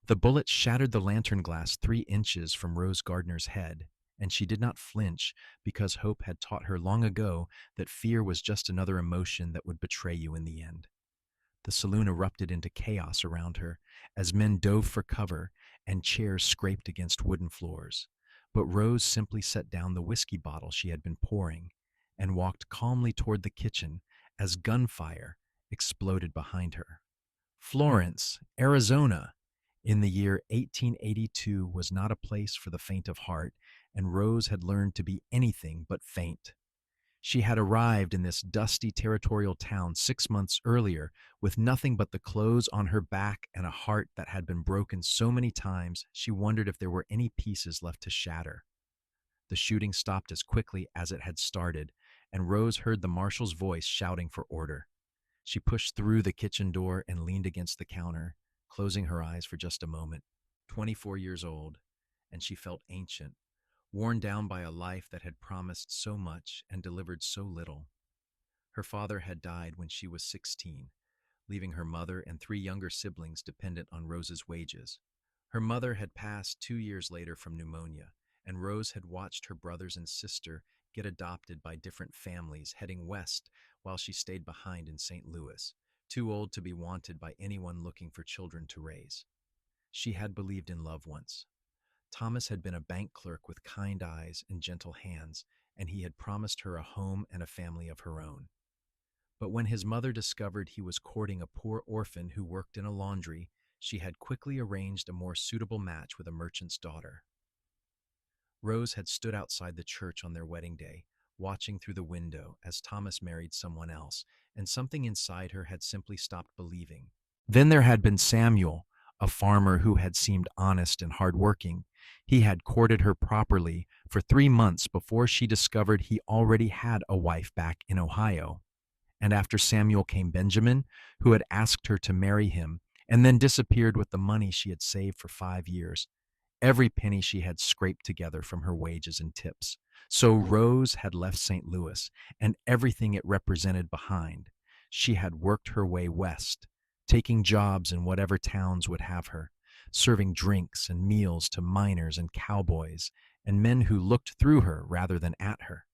The bullet shattered the lantern glass 3 inches from Rose Gardner's head, and she did not flinch because Hope had taught her long ago that fear was just another emotion that would betray you in the end. The saloon erupted into chaos around her as men dove for cover and chairs scraped against wooden floors. But Rose simply set down the whiskey bottle she had been pouring and walked calmly toward the kitchen as gunfire exploded behind her. Florence, Arizona, in the year 1882 was not a place for the faint of heart, and Rose had learned to be anything but faint. She had arrived in this dusty territorial town 6 months earlier with nothing but the clothes on her back and a heart that had been broken so many times she wondered if there were any pieces left to shatter. The shooting stopped as quickly as it had started, and Rose heard the marshal's voice shouting for order. She pushed through the kitchen door and leaned against the counter, closing her eyes for just a moment. 24 years old, and she felt ancient, worn down by a life that had promised so much and delivered so little. Her father had died when she was 16, leaving her mother and 3 younger siblings dependent on Rose's wages. Her mother had passed 2 years later from pneumonia, and Rose had watched her brothers and sister get adopted by different families heading west while she stayed behind in St. Louis, too old to be wanted by anyone looking for children to raise. She had believed in love once. Thomas had been a bank clerk with kind eyes and gentle hands, and he had promised her a home and a family of her own. But when his mother discovered he was courting a poor orphan who worked in a laundry, she had quickly arranged a more suitable match with a merchant's daughter. Rose had stood outside the church on their wedding day, watching through the window as Thomas married someone else, and something inside her had simply stopped believing. Then there had been Samuel, a farmer who had seemed honest and hardworking. He had courted her properly for 3 months before she discovered he already had a wife back in Ohio. And after Samuel came Benjamin, who had asked her to marry him and then disappeared with the money she had saved for 5 years. Every penny she had scraped together from her wages and tips. So Rose had left St. Louis and everything it represented behind. She had worked her way west, taking jobs in whatever towns would have her, serving drinks and meals to miners and cowboys and men who looked through her rather than at her.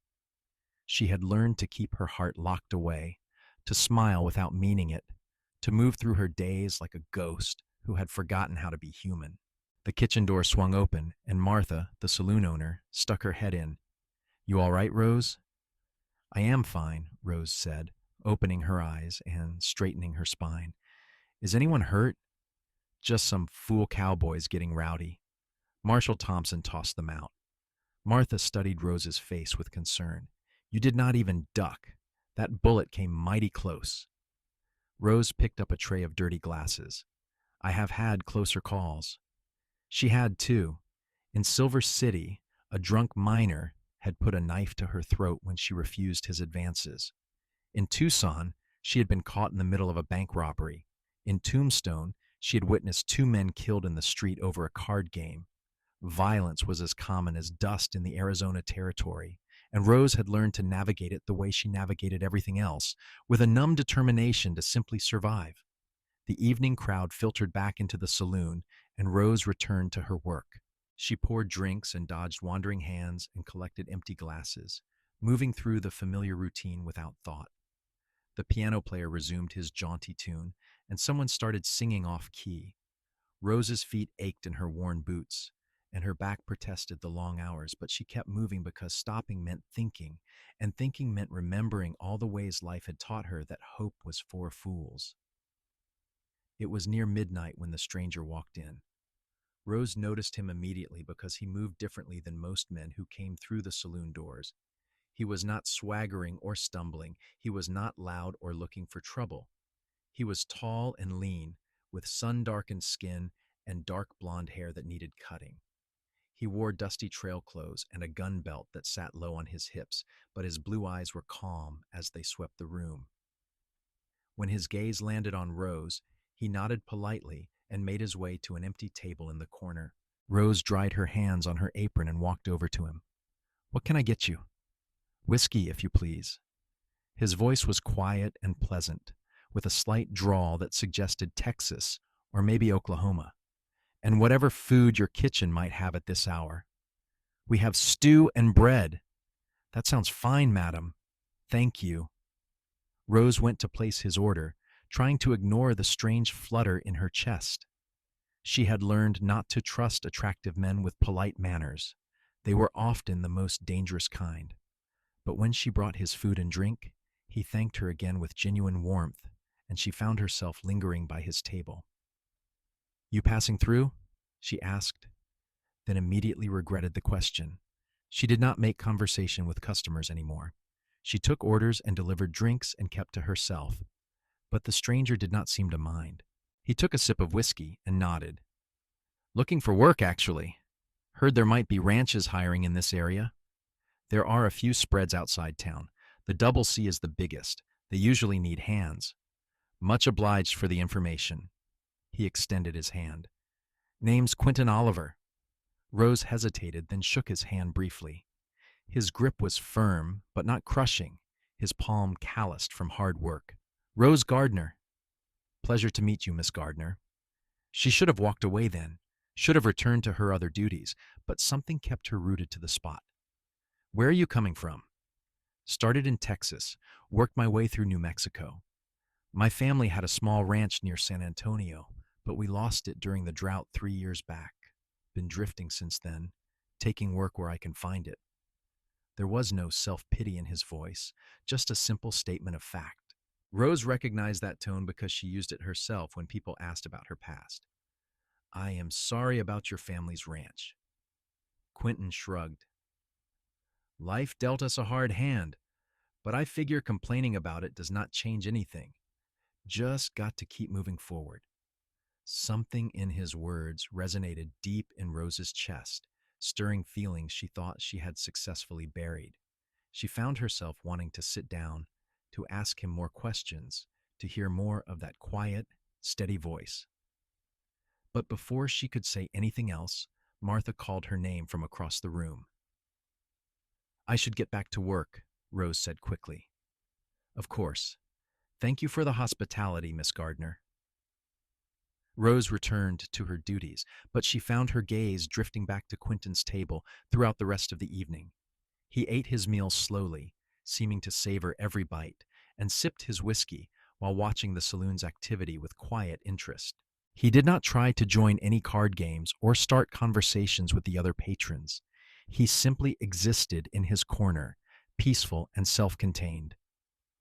She had learned to keep her heart locked away, to smile without meaning it, to move through her days like a ghost who had forgotten how to be human. The kitchen door swung open, and Martha, the saloon owner, stuck her head in. "You all right, Rose?" "I am fine," Rose said, opening her eyes and straightening her spine. "Is anyone hurt?" "Just some fool cowboys getting rowdy." Marshal Thompson tossed them out. Martha studied Rose's face with concern. "You did not even duck. That bullet came mighty close." Rose picked up a tray of dirty glasses. "I have had closer calls." She had, too. In Silver City, a drunk miner had put a knife to her throat when she refused his advances. In Tucson, she had been caught in the middle of a bank robbery. In Tombstone, she had witnessed 2 men killed in the street over a card game. Violence was as common as dust in the Arizona territory, and Rose had learned to navigate it the way she navigated everything else, with a numb determination to simply survive. The evening crowd filtered back into the saloon, and Rose returned to her work. She poured drinks and dodged wandering hands and collected empty glasses, moving through the familiar routine without thought. The piano player resumed his jaunty tune, and someone started singing off-key. Rose's feet ached in her worn boots, and her back protested the long hours, but she kept moving because stopping meant thinking, and thinking meant remembering all the ways life had taught her that hope was for fools. It was near midnight when the stranger walked in. Rose noticed him immediately because he moved differently than most men who came through the saloon doors. He was not swaggering or stumbling. He was not loud or looking for trouble. He was tall and lean, with sun-darkened skin and dark blonde hair that needed cutting. He wore dusty trail clothes and a gun belt that sat low on his hips, but his blue eyes were calm as they swept the room. When his gaze landed on Rose, he nodded politely and made his way to an empty table in the corner. Rose dried her hands on her apron and walked over to him. "What can I get you?" "Whiskey, if you please." His voice was quiet and pleasant, with a slight drawl that suggested Texas or maybe Oklahoma. and whatever food your kitchen might have at this hour. We have stew and bread. That sounds fine, madam. Thank you. Rose went to place his order, trying to ignore the strange flutter in her chest. She had learned not to trust attractive men with polite manners. They were often the most dangerous kind. But when she brought his food and drink, he thanked her again with genuine warmth, and she found herself lingering by his table. You passing through? She asked, then immediately regretted the question. She did not make conversation with customers anymore. She took orders and delivered drinks and kept to herself. But the stranger did not seem to mind. He took a sip of whiskey and nodded. Looking for work, actually. Heard there might be ranches hiring in this area. There are a few spreads outside town. The Double C is the biggest. They usually need hands. Much obliged for the information. He extended his hand. Name's Quentin Oliver. Rose hesitated, then shook his hand briefly. His grip was firm, but not crushing, his palm calloused from hard work. Rose Gardner. Pleasure to meet you, Miss Gardner. She should have walked away then, should have returned to her other duties, but something kept her rooted to the spot. Where are you coming from? Started in Texas, worked my way through New Mexico. My family had a small ranch near San Antonio, but we lost it during the drought 3 years back. Been drifting since then, taking work where I can find it. There was no self-pity in his voice, just a simple statement of fact. Rose recognized that tone because she used it herself when people asked about her past. I am sorry about your family's ranch. Quentin shrugged. Life dealt us a hard hand, but I figure complaining about it does not change anything. Just got to keep moving forward. Something in his words resonated deep in Rose's chest, stirring feelings she thought she had successfully buried. She found herself wanting to sit down, to ask him more questions, to hear more of that quiet, steady voice. But before she could say anything else, Martha called her name from across the room. I should get back to work, Rose said quickly. Of course. Thank you for the hospitality, Miss Gardner. Rose returned to her duties, but she found her gaze drifting back to Quentin's table throughout the rest of the evening. He ate his meal slowly, seeming to savor every bite, and sipped his whiskey while watching the saloon's activity with quiet interest. He did not try to join any card games or start conversations with the other patrons. He simply existed in his corner, peaceful and self-contained.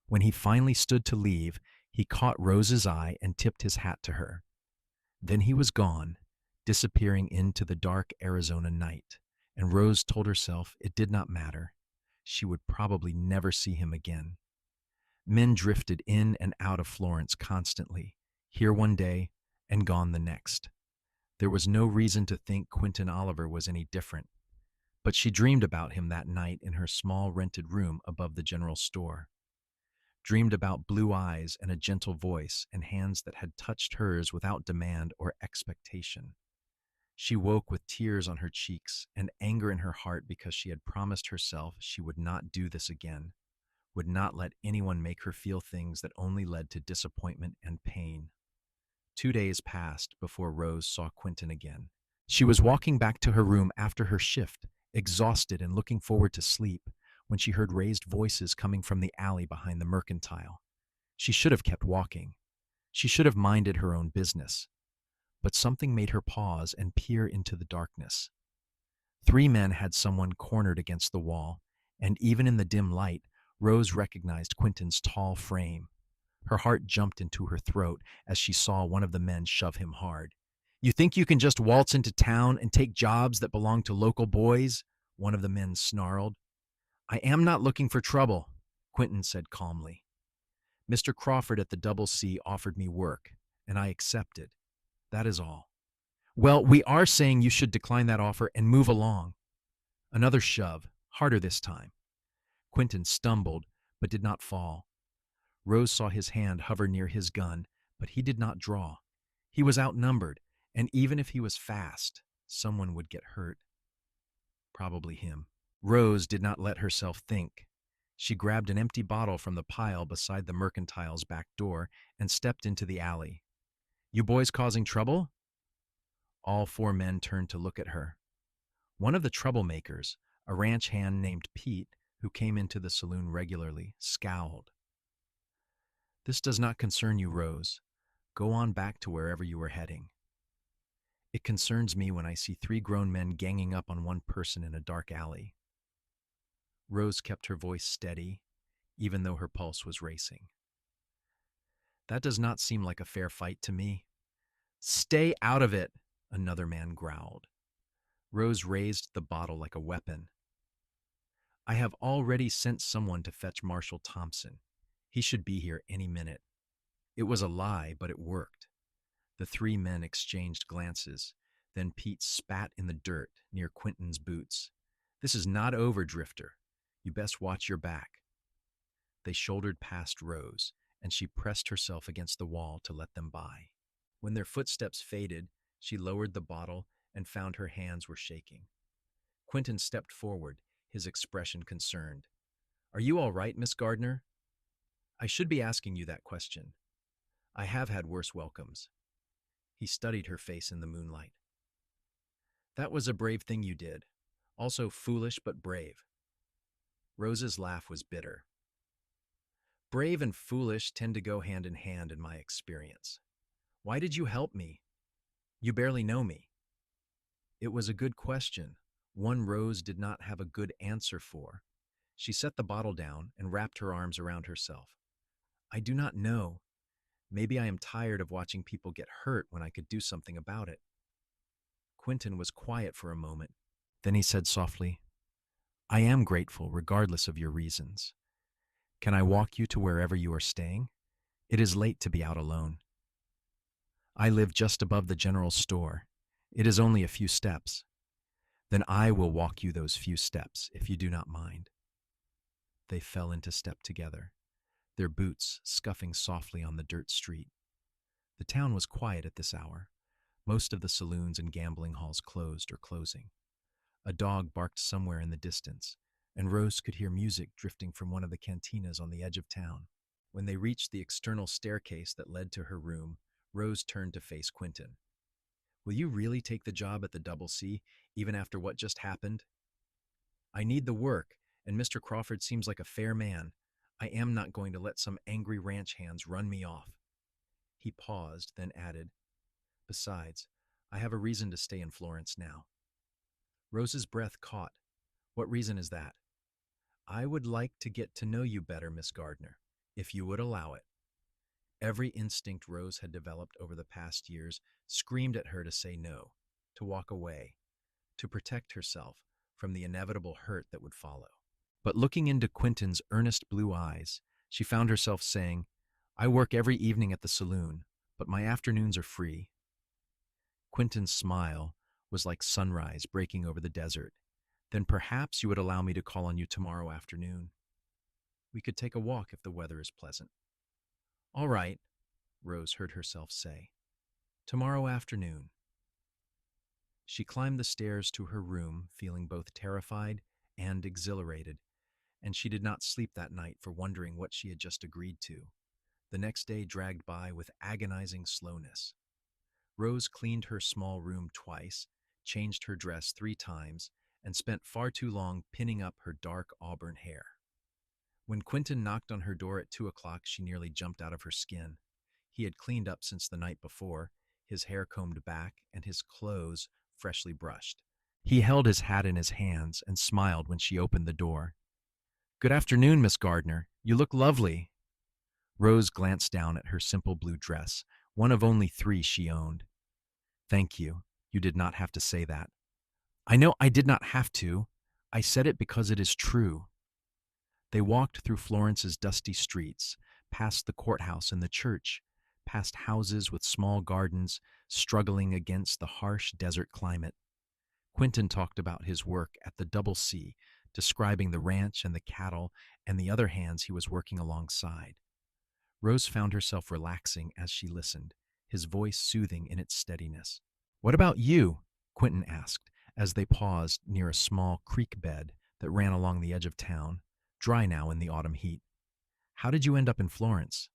When he finally stood to leave, he caught Rose's eye and tipped his hat to her. Then he was gone, disappearing into the dark Arizona night, and Rose told herself it did not matter. She would probably never see him again. Men drifted in and out of Florence constantly, here one day and gone the next. There was no reason to think Quentin Oliver was any different, but she dreamed about him that night in her small rented room above the general store. Dreamed about blue eyes and a gentle voice and hands that had touched hers without demand or expectation. She woke with tears on her cheeks and anger in her heart because she had promised herself she would not do this again, would not let anyone make her feel things that only led to disappointment and pain. 2 days passed before Rose saw Quentin again. She was walking back to her room after her shift, exhausted and looking forward to sleep, when she heard raised voices coming from the alley behind the mercantile. She should have kept walking. She should have minded her own business. But something made her pause and peer into the darkness. 3 men had someone cornered against the wall, and even in the dim light, Rose recognized Quentin's tall frame. Her heart jumped into her throat as she saw one of the men shove him hard. You think you can just waltz into town and take jobs that belong to local boys? One of the men snarled. I am not looking for trouble, Quentin said calmly. Mr. Crawford at the Double C offered me work, and I accepted. That is all. Well, we are saying you should decline that offer and move along. Another shove, harder this time. Quentin stumbled, but did not fall. Rose saw his hand hover near his gun, but he did not draw. He was outnumbered, and even if he was fast, someone would get hurt. Probably him. Rose did not let herself think. She grabbed an empty bottle from the pile beside the mercantile's back door and stepped into the alley. You boys causing trouble? All four men turned to look at her. One of the troublemakers, a ranch hand named Pete, who came into the saloon regularly, scowled. This does not concern you, Rose. Go on back to wherever you were heading. It concerns me when I see three grown men ganging up on one person in a dark alley. Rose kept her voice steady, even though her pulse was racing. That does not seem like a fair fight to me. Stay out of it, another man growled. Rose raised the bottle like a weapon. I have already sent someone to fetch Marshal Thompson. He should be here any minute. It was a lie, but it worked. The three men exchanged glances. Then Pete spat in the dirt near Quentin's boots. This is not over, Drifter. You best watch your back. They shouldered past Rose, and she pressed herself against the wall to let them by. When their footsteps faded, she lowered the bottle and found her hands were shaking. Quentin stepped forward, his expression concerned. Are you all right, Miss Gardner? I should be asking you that question. I have had worse welcomes. He studied her face in the moonlight. That was a brave thing you did. Also foolish but brave. Rose's laugh was bitter. Brave and foolish tend to go hand in hand in my experience. Why did you help me? You barely know me. It was a good question, one Rose did not have a good answer for. She set the bottle down and wrapped her arms around herself. I do not know. Maybe I am tired of watching people get hurt when I could do something about it. Quentin was quiet for a moment. Then he said softly, I am grateful regardless of your reasons. Can I walk you to wherever you are staying? It is late to be out alone. I live just above the general store. It is only a few steps. Then I will walk you those few steps, if you do not mind. They fell into step together, their boots scuffing softly on the dirt street. The town was quiet at this hour. Most of the saloons and gambling halls closed or closing. A dog barked somewhere in the distance, and Rose could hear music drifting from one of the cantinas on the edge of town. When they reached the external staircase that led to her room, Rose turned to face Quentin. Will you really take the job at the Double C, even after what just happened? I need the work, and Mr. Crawford seems like a fair man. I am not going to let some angry ranch hands run me off. He paused, then added, Besides, I have a reason to stay in Florence now. Rose's breath caught. What reason is that? I would like to get to know you better, Miss Gardner, if you would allow it. Every instinct Rose had developed over the past years screamed at her to say no, to walk away, to protect herself from the inevitable hurt that would follow. But looking into Quentin's earnest blue eyes, she found herself saying, I work every evening at the saloon, but my afternoons are free. Quentin's smile was like sunrise breaking over the desert. Then perhaps you would allow me to call on you tomorrow afternoon. We could take a walk if the weather is pleasant. All right, Rose heard herself say. Tomorrow afternoon. She climbed the stairs to her room, feeling both terrified and exhilarated, and she did not sleep that night for wondering what she had just agreed to. The next day dragged by with agonizing slowness. Rose cleaned her small room twice, changed her dress 3 times, and spent far too long pinning up her dark auburn hair. When Quentin knocked on her door at 2 o'clock, she nearly jumped out of her skin. He had cleaned up since the night before, his hair combed back and his clothes freshly brushed. He held his hat in his hands and smiled when she opened the door. Good afternoon, Miss Gardner. You look lovely. Rose glanced down at her simple blue dress, one of only 3 she owned. Thank you. You did not have to say that. I know I did not have to. I said it because it is true. They walked through Florence's dusty streets, past the courthouse and the church, past houses with small gardens struggling against the harsh desert climate. Quentin talked about his work at the Double C, describing the ranch and the cattle and the other hands he was working alongside. Rose found herself relaxing as she listened, his voice soothing in its steadiness. What about you? Quentin asked as they paused near a small creek bed that ran along the edge of town, dry now in the autumn heat. How did you end up in Florence?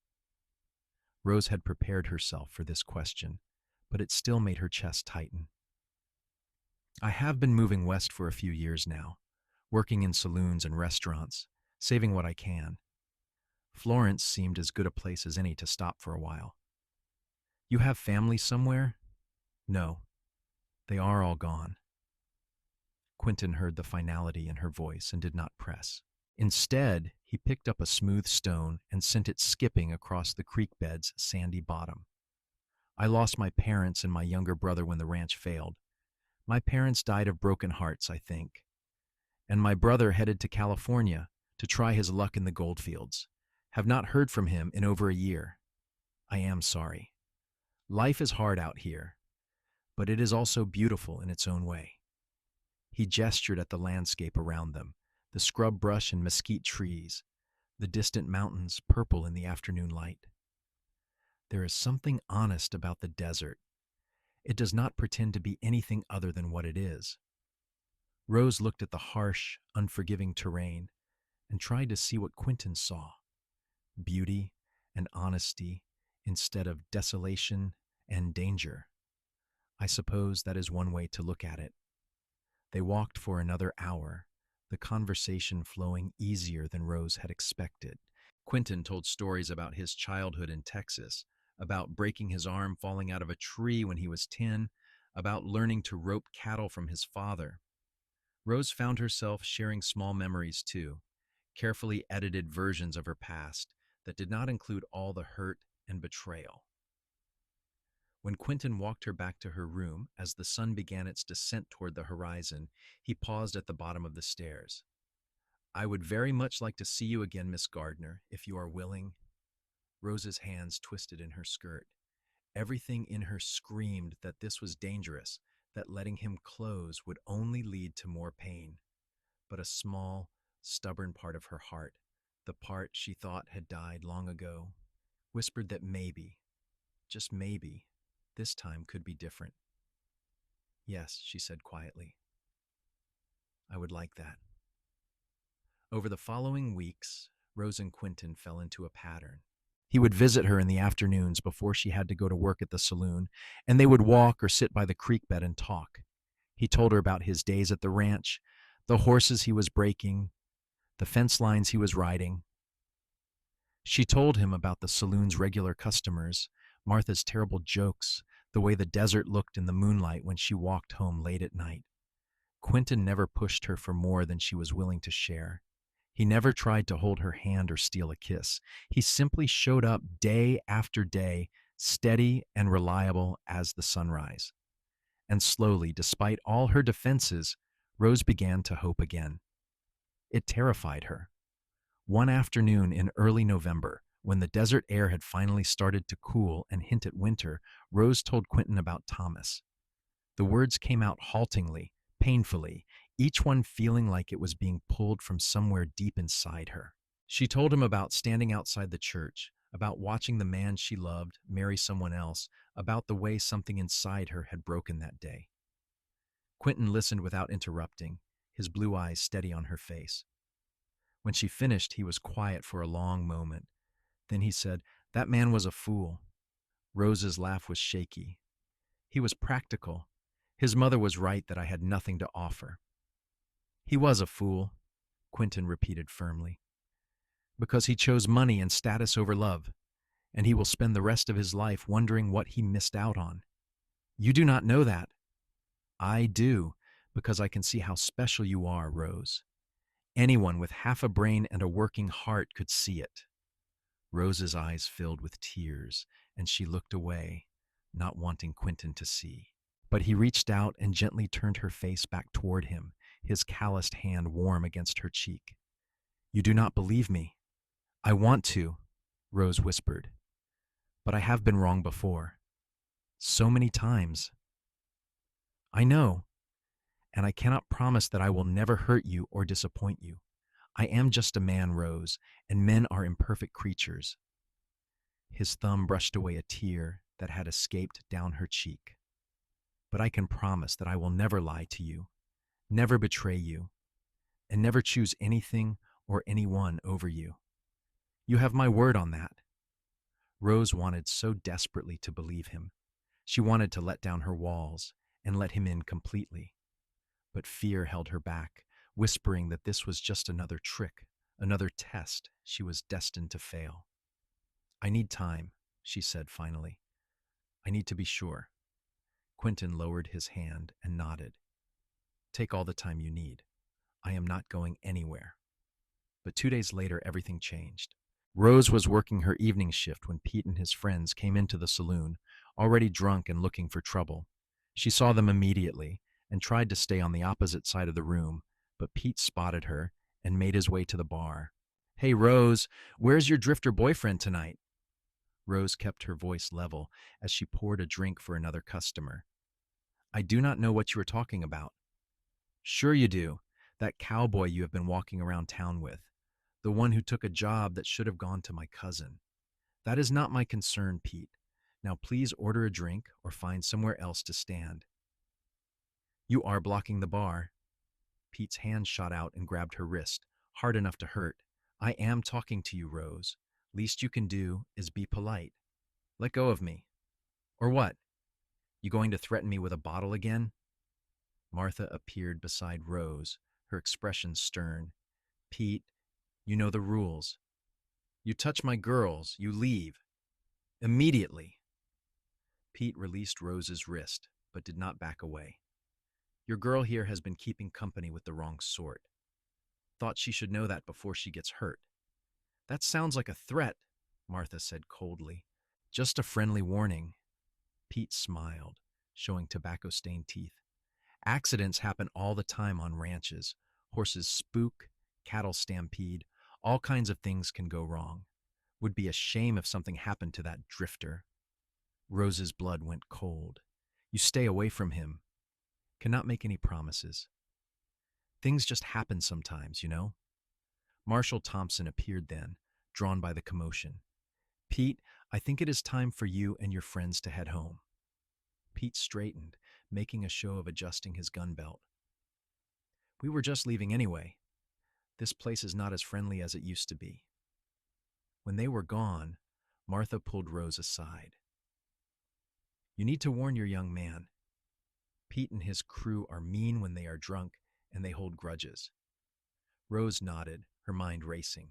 Rose had prepared herself for this question, but it still made her chest tighten. I have been moving west for a few years now, working in saloons and restaurants, saving what I can. Florence seemed as good a place as any to stop for a while. You have family somewhere? No, they are all gone. Quentin heard the finality in her voice and did not press. Instead, he picked up a smooth stone and sent it skipping across the creek bed's sandy bottom. I lost my parents and my younger brother when the ranch failed. My parents died of broken hearts, I think. And my brother headed to California to try his luck in the goldfields. Have not heard from him in over a year. I am sorry. Life is hard out here, but it is also beautiful in its own way. He gestured at the landscape around them, the scrub brush and mesquite trees, the distant mountains purple in the afternoon light. There is something honest about the desert. It does not pretend to be anything other than what it is. Rose looked at the harsh, unforgiving terrain and tried to see what Quentin saw: beauty and honesty instead of desolation and danger. I suppose that is one way to look at it. They walked for another hour, the conversation flowing easier than Rose had expected. Quentin told stories about his childhood in Texas, about breaking his arm falling out of a tree when he was 10, about learning to rope cattle from his father. Rose found herself sharing small memories too, carefully edited versions of her past that did not include all the hurt and betrayal. When Quentin walked her back to her room as the sun began its descent toward the horizon, he paused at the bottom of the stairs. I would very much like to see you again, Miss Gardner, if you are willing. Rose's hands twisted in her skirt. Everything in her screamed that this was dangerous, that letting him close would only lead to more pain. But a small, stubborn part of her heart, the part she thought had died long ago, whispered that maybe, just maybe, this time could be different. Yes, she said quietly. I would like that. Over the following weeks, Rose and Quentin fell into a pattern. He would visit her in the afternoons before she had to go to work at the saloon, and they would walk or sit by the creek bed and talk. He told her about his days at the ranch, the horses he was breaking, the fence lines he was riding. She told him about the saloon's regular customers, Martha's terrible jokes, the way the desert looked in the moonlight when she walked home late at night. Quentin never pushed her for more than she was willing to share. He never tried to hold her hand or steal a kiss. He simply showed up day after day, steady and reliable as the sunrise. And slowly, despite all her defenses, Rose began to hope again. It terrified her. One afternoon in early November, when the desert air had finally started to cool and hint at winter, Rose told Quentin about Thomas. The words came out haltingly, painfully, each one feeling like it was being pulled from somewhere deep inside her. She told him about standing outside the church, about watching the man she loved marry someone else, about the way something inside her had broken that day. Quentin listened without interrupting, his blue eyes steady on her face. When she finished, he was quiet for a long moment. Then he said, "That man was a fool." Rose's laugh was shaky. "He was practical. His mother was right that I had nothing to offer." "He was a fool," Quentin repeated firmly, "because he chose money and status over love, and he will spend the rest of his life wondering what he missed out on. You do not know that." "I do, because I can see how special you are, Rose. Anyone with half a brain and a working heart could see it." Rose's eyes filled with tears, and she looked away, not wanting Quentin to see. But he reached out and gently turned her face back toward him, his calloused hand warm against her cheek. "You do not believe me." "I want to," Rose whispered. "But I have been wrong before. So many times." "I know, and I cannot promise that I will never hurt you or disappoint you. I am just a man, Rose, and men are imperfect creatures." His thumb brushed away a tear that had escaped down her cheek. "But I can promise that I will never lie to you, never betray you, and never choose anything or anyone over you. You have my word on that." Rose wanted so desperately to believe him. She wanted to let down her walls and let him in completely. But fear held her back, whispering that this was just another trick, another test she was destined to fail. I need time, she said finally. I need to be sure. Quentin lowered his hand and nodded. Take all the time you need. I am not going anywhere. But 2 days later, everything changed. Rose was working her evening shift when Pete and his friends came into the saloon, already drunk and looking for trouble. She saw them immediately and tried to stay on the opposite side of the room, but Pete spotted her and made his way to the bar. Hey, Rose, where's your drifter boyfriend tonight? Rose kept her voice level as she poured a drink for another customer. I do not know what you are talking about. Sure you do. That cowboy you have been walking around town with. The one who took a job that should have gone to my cousin. That is not my concern, Pete. Now please order a drink or find somewhere else to stand. You are blocking the bar. Pete's hand shot out and grabbed her wrist, hard enough to hurt. I am talking to you, Rose. Least you can do is be polite. Let go of me. Or what? You going to threaten me with a bottle again? Martha appeared beside Rose, her expression stern. Pete, you know the rules. You touch my girls, you leave. Immediately. Pete released Rose's wrist, but did not back away. Your girl here has been keeping company with the wrong sort. Thought she should know that before she gets hurt. That sounds like a threat, Martha said coldly. Just a friendly warning. Pete smiled, showing tobacco-stained teeth. Accidents happen all the time on ranches. Horses spook, cattle stampede, all kinds of things can go wrong. Would be a shame if something happened to that drifter. Rose's blood went cold. You stay away from him. Cannot make any promises. Things just happen sometimes, you know? Marshal Thompson appeared then, drawn by the commotion. Pete, I think it is time for you and your friends to head home. Pete straightened, making a show of adjusting his gun belt. We were just leaving anyway. This place is not as friendly as it used to be. When they were gone, Martha pulled Rose aside. You need to warn your young man. Pete and his crew are mean when they are drunk, and they hold grudges. Rose nodded, her mind racing.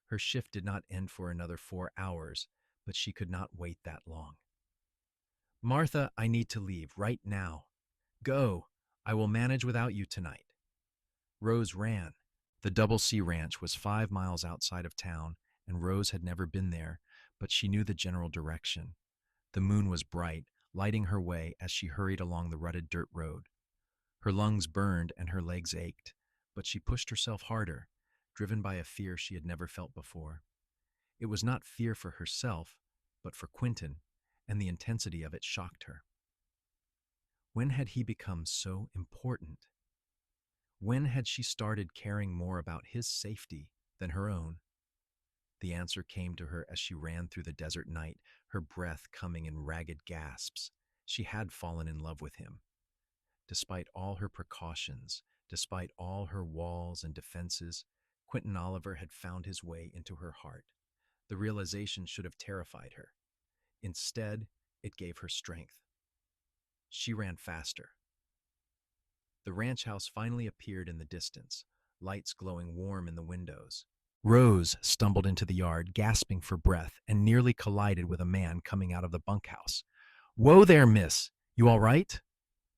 Her shift did not end for another 4 hours, but she could not wait that long. Martha, I need to leave right now. Go. I will manage without you tonight. Rose ran. The Double C Ranch was 5 miles outside of town, and Rose had never been there, but she knew the general direction. The moon was bright, lighting her way as she hurried along the rutted dirt road. Her lungs burned and her legs ached, but she pushed herself harder, driven by a fear she had never felt before. It was not fear for herself, but for Quentin, and the intensity of it shocked her. When had he become so important? When had she started caring more about his safety than her own? The answer came to her as she ran through the desert night, her breath coming in ragged gasps. She had fallen in love with him. Despite all her precautions, despite all her walls and defenses, Quentin Oliver had found his way into her heart. The realization should have terrified her. Instead, it gave her strength. She ran faster. The ranch house finally appeared in the distance, lights glowing warm in the windows. Rose stumbled into the yard, gasping for breath, and nearly collided with a man coming out of the bunkhouse. Whoa there, miss! You all right?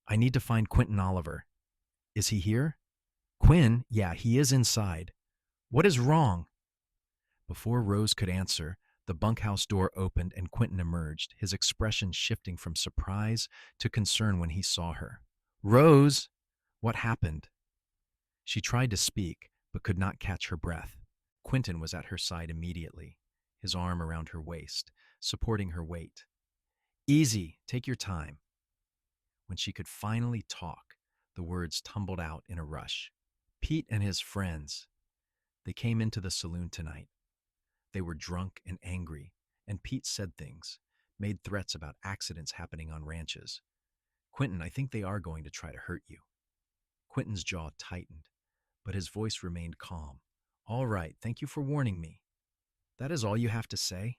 I need to find Quentin Oliver. Is he here? Quinn? Yeah, he is inside. What is wrong? Before Rose could answer, the bunkhouse door opened and Quentin emerged, his expression shifting from surprise to concern when he saw her. Rose! What happened? She tried to speak, but could not catch her breath. Quentin was at her side immediately, his arm around her waist, supporting her weight. Easy, take your time. When she could finally talk, the words tumbled out in a rush. Pete and his friends. They came into the saloon tonight. They were drunk and angry, and Pete said things, made threats about accidents happening on ranches. Quentin, I think they are going to try to hurt you. Quentin's jaw tightened, but his voice remained calm. All right, thank you for warning me. That is all you have to say?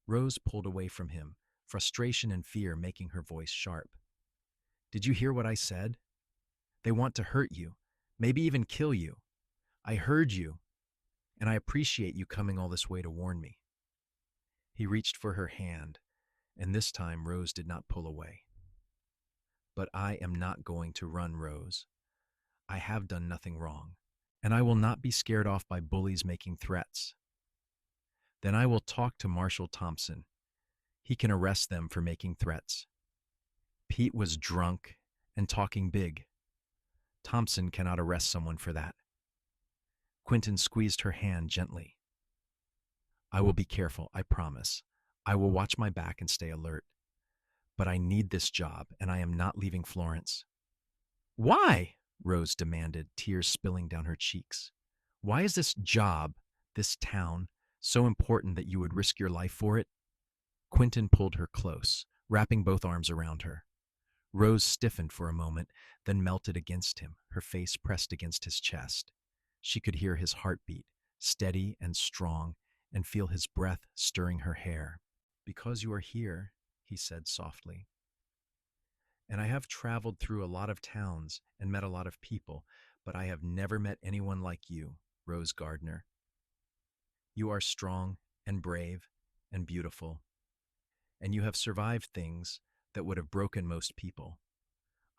Rose pulled away from him, frustration and fear making her voice sharp. Did you hear what I said? They want to hurt you, maybe even kill you. I heard you, and I appreciate you coming all this way to warn me." He reached for her hand, and this time Rose did not pull away. "But I am not going to run, Rose. I have done nothing wrong, and I will not be scared off by bullies making threats. Then I will talk to Marshal Thompson. He can arrest them for making threats." Pete was drunk and talking big. Thompson cannot arrest someone for that. Quentin squeezed her hand gently. "I will be careful, I promise. I will watch my back and stay alert. But I need this job, and I am not leaving Florence." "Why?" Rose demanded, tears spilling down her cheeks. "Why is this job, this town, so important that you would risk your life for it?" Quentin pulled her close, wrapping both arms around her. Rose stiffened for a moment, then melted against him, her face pressed against his chest. She could hear his heartbeat, steady and strong, and feel his breath stirring her hair. "Because you are here," he said softly. "And I have traveled through a lot of towns and met a lot of people, but I have never met anyone like you, Rose Gardner. You are strong and brave and beautiful, and you have survived things that would have broken most people.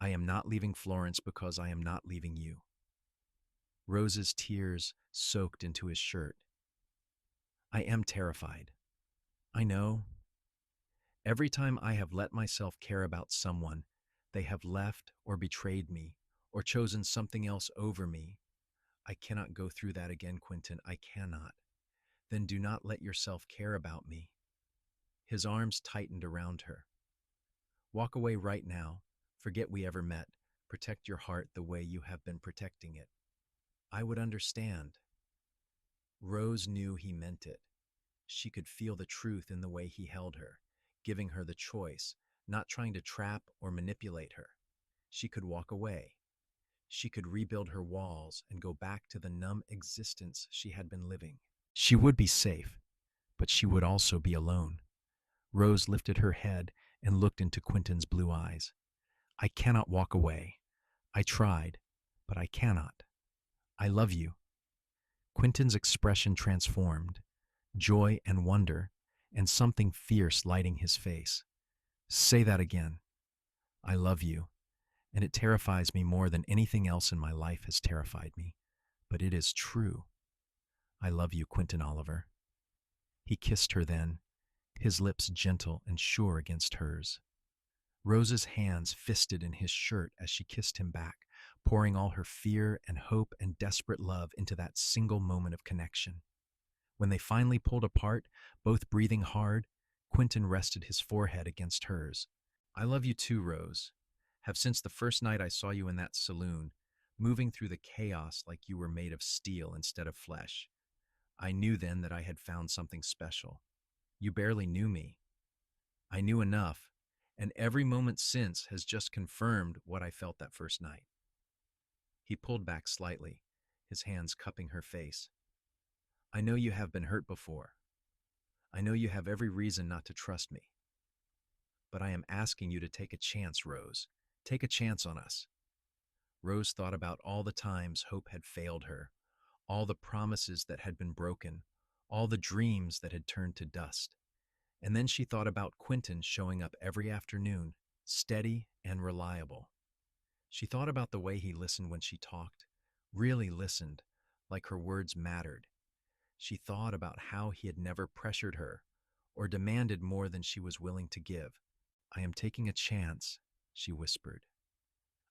I am not leaving Florence because I am not leaving you." Rose's tears soaked into his shirt. "I am terrified. I know. Every time I have let myself care about someone, they have left or betrayed me or chosen something else over me. I cannot go through that again, Quentin. I cannot. Then do not let yourself care about me." His arms tightened around her. "Walk away right now. Forget we ever met. Protect your heart the way you have been protecting it. I would understand." Rose knew he meant it. She could feel the truth in the way he held her, giving her the choice, not trying to trap or manipulate her. She could walk away. She could rebuild her walls and go back to the numb existence she had been living. She would be safe, but she would also be alone. Rose lifted her head and looked into Quentin's blue eyes. "I cannot walk away. I tried, but I cannot. I love you." Quentin's expression transformed, joy and wonder, and something fierce lighting his face. "Say that again. I love you, and it terrifies me more than anything else in my life has terrified me. But it is true. I love you, Quentin Oliver." He kissed her then, his lips gentle and sure against hers. Rose's hands fisted in his shirt as she kissed him back, pouring all her fear and hope and desperate love into that single moment of connection. When they finally pulled apart, both breathing hard, Quentin rested his forehead against hers. "I love you too, Rose. Have since the first night I saw you in that saloon, moving through the chaos like you were made of steel instead of flesh. I knew then that I had found something special. You barely knew me. I knew enough, and every moment since has just confirmed what I felt that first night." He pulled back slightly, his hands cupping her face. "I know you have been hurt before. I know you have every reason not to trust me. But I am asking you to take a chance, Rose. Take a chance on us." Rose thought about all the times hope had failed her, all the promises that had been broken, all the dreams that had turned to dust. And then she thought about Quentin showing up every afternoon, steady and reliable. She thought about the way he listened when she talked, really listened, like her words mattered. She thought about how he had never pressured her or demanded more than she was willing to give. "I am taking a chance," she whispered.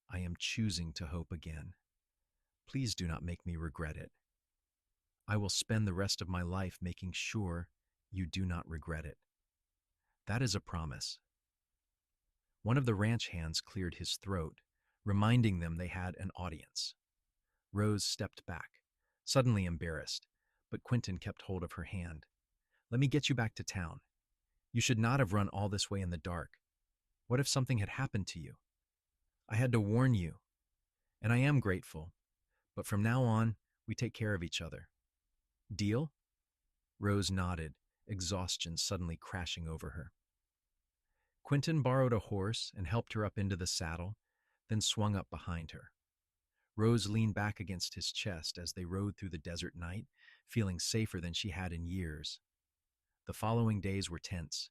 "I am choosing to hope again. Please do not make me regret it. I will spend the rest of my life making sure you do not regret it. That is a promise." One of the ranch hands cleared his throat, reminding them they had an audience. Rose stepped back, suddenly embarrassed, but Quentin kept hold of her hand. "Let me get you back to town. You should not have run all this way in the dark. What if something had happened to you? I had to warn you, and I am grateful, but from now on, we take care of each other. Deal?" Rose nodded, exhaustion suddenly crashing over her. Quentin borrowed a horse and helped her up into the saddle, then swung up behind her. Rose leaned back against his chest as they rode through the desert night, feeling safer than she had in years. The following days were tense.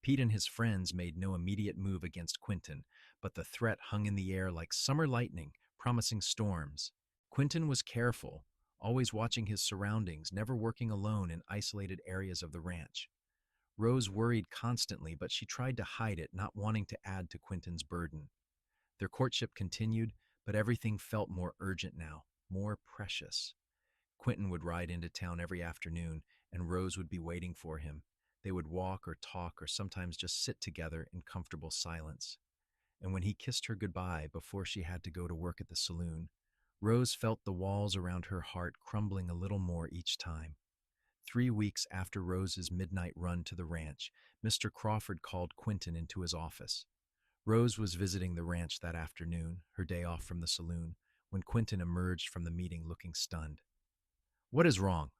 Pete and his friends made no immediate move against Quentin, but the threat hung in the air like summer lightning, promising storms. Quentin was careful, always watching his surroundings, never working alone in isolated areas of the ranch. Rose worried constantly, but she tried to hide it, not wanting to add to Quentin's burden. Their courtship continued, but everything felt more urgent now, more precious. Quentin would ride into town every afternoon, and Rose would be waiting for him. They would walk or talk or sometimes just sit together in comfortable silence. And when he kissed her goodbye before she had to go to work at the saloon, Rose felt the walls around her heart crumbling a little more each time. 3 weeks after Rose's midnight run to the ranch, Mr. Crawford called Quentin into his office. Rose was visiting the ranch that afternoon, her day off from the saloon, when Quentin emerged from the meeting looking stunned. "What is wrong?"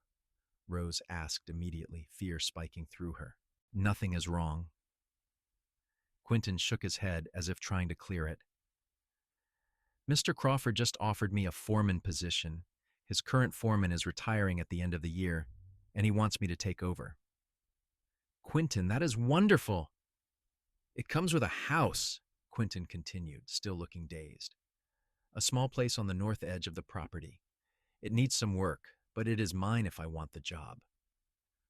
Rose asked immediately, fear spiking through her. "Nothing is wrong." Quentin shook his head as if trying to clear it. "Mr. Crawford just offered me a foreman position. His current foreman is retiring at the end of the year, and he wants me to take over." "Quentin, that is wonderful." "It comes with a house," Quentin continued, still looking dazed. "A small place on the north edge of the property. It needs some work, but it is mine if I want the job."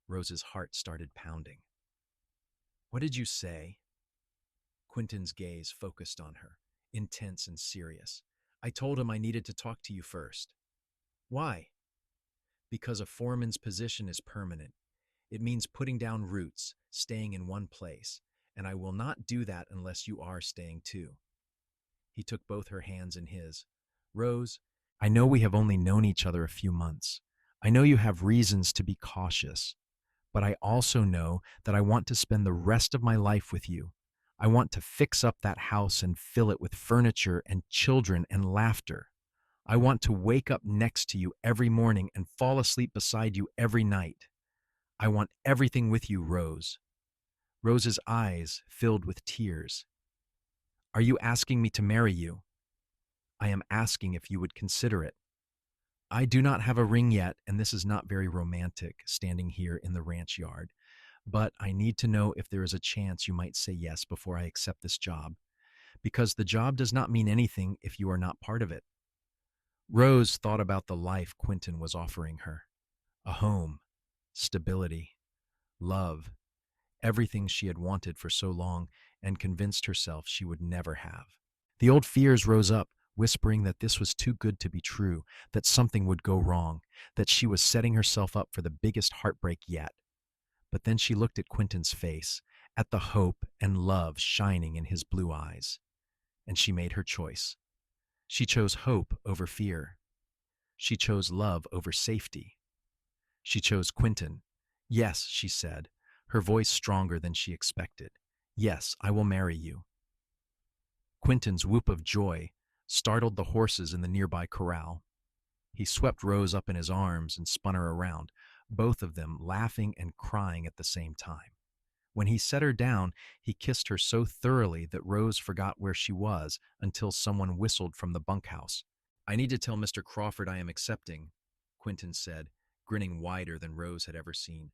Rose's heart started pounding. "What did you say?" Quentin's gaze focused on her, intense and serious. "I told him I needed to talk to you first." "Why?" "Because a foreman's position is permanent. It means putting down roots, staying in one place, and I will not do that unless you are staying too." He took both her hands in his. "Rose, I know we have only known each other a few months. I know you have reasons to be cautious, but I also know that I want to spend the rest of my life with you. I want to fix up that house and fill it with furniture and children and laughter. I want to wake up next to you every morning and fall asleep beside you every night. I want everything with you, Rose." Rose's eyes filled with tears. "Are you asking me to marry you?" "I am asking if you would consider it. I do not have a ring yet, and this is not very romantic, standing here in the ranch yard. But I need to know if there is a chance you might say yes before I accept this job, because the job does not mean anything if you are not part of it." Rose thought about the life Quentin was offering her. A home, stability, love, everything she had wanted for so long and convinced herself she would never have. The old fears rose up, whispering that this was too good to be true, that something would go wrong, that she was setting herself up for the biggest heartbreak yet. But then she looked at Quentin's face, at the hope and love shining in his blue eyes, and she made her choice. She chose hope over fear. She chose love over safety. She chose Quentin. "Yes," she said, her voice stronger than she expected. "Yes, I will marry you." Quentin's whoop of joy startled the horses in the nearby corral. He swept Rose up in his arms and spun her around, both of them laughing and crying at the same time. When he set her down, he kissed her so thoroughly that Rose forgot where she was until someone whistled from the bunkhouse. "I need to tell Mr. Crawford I am accepting," Quentin said, grinning wider than Rose had ever seen.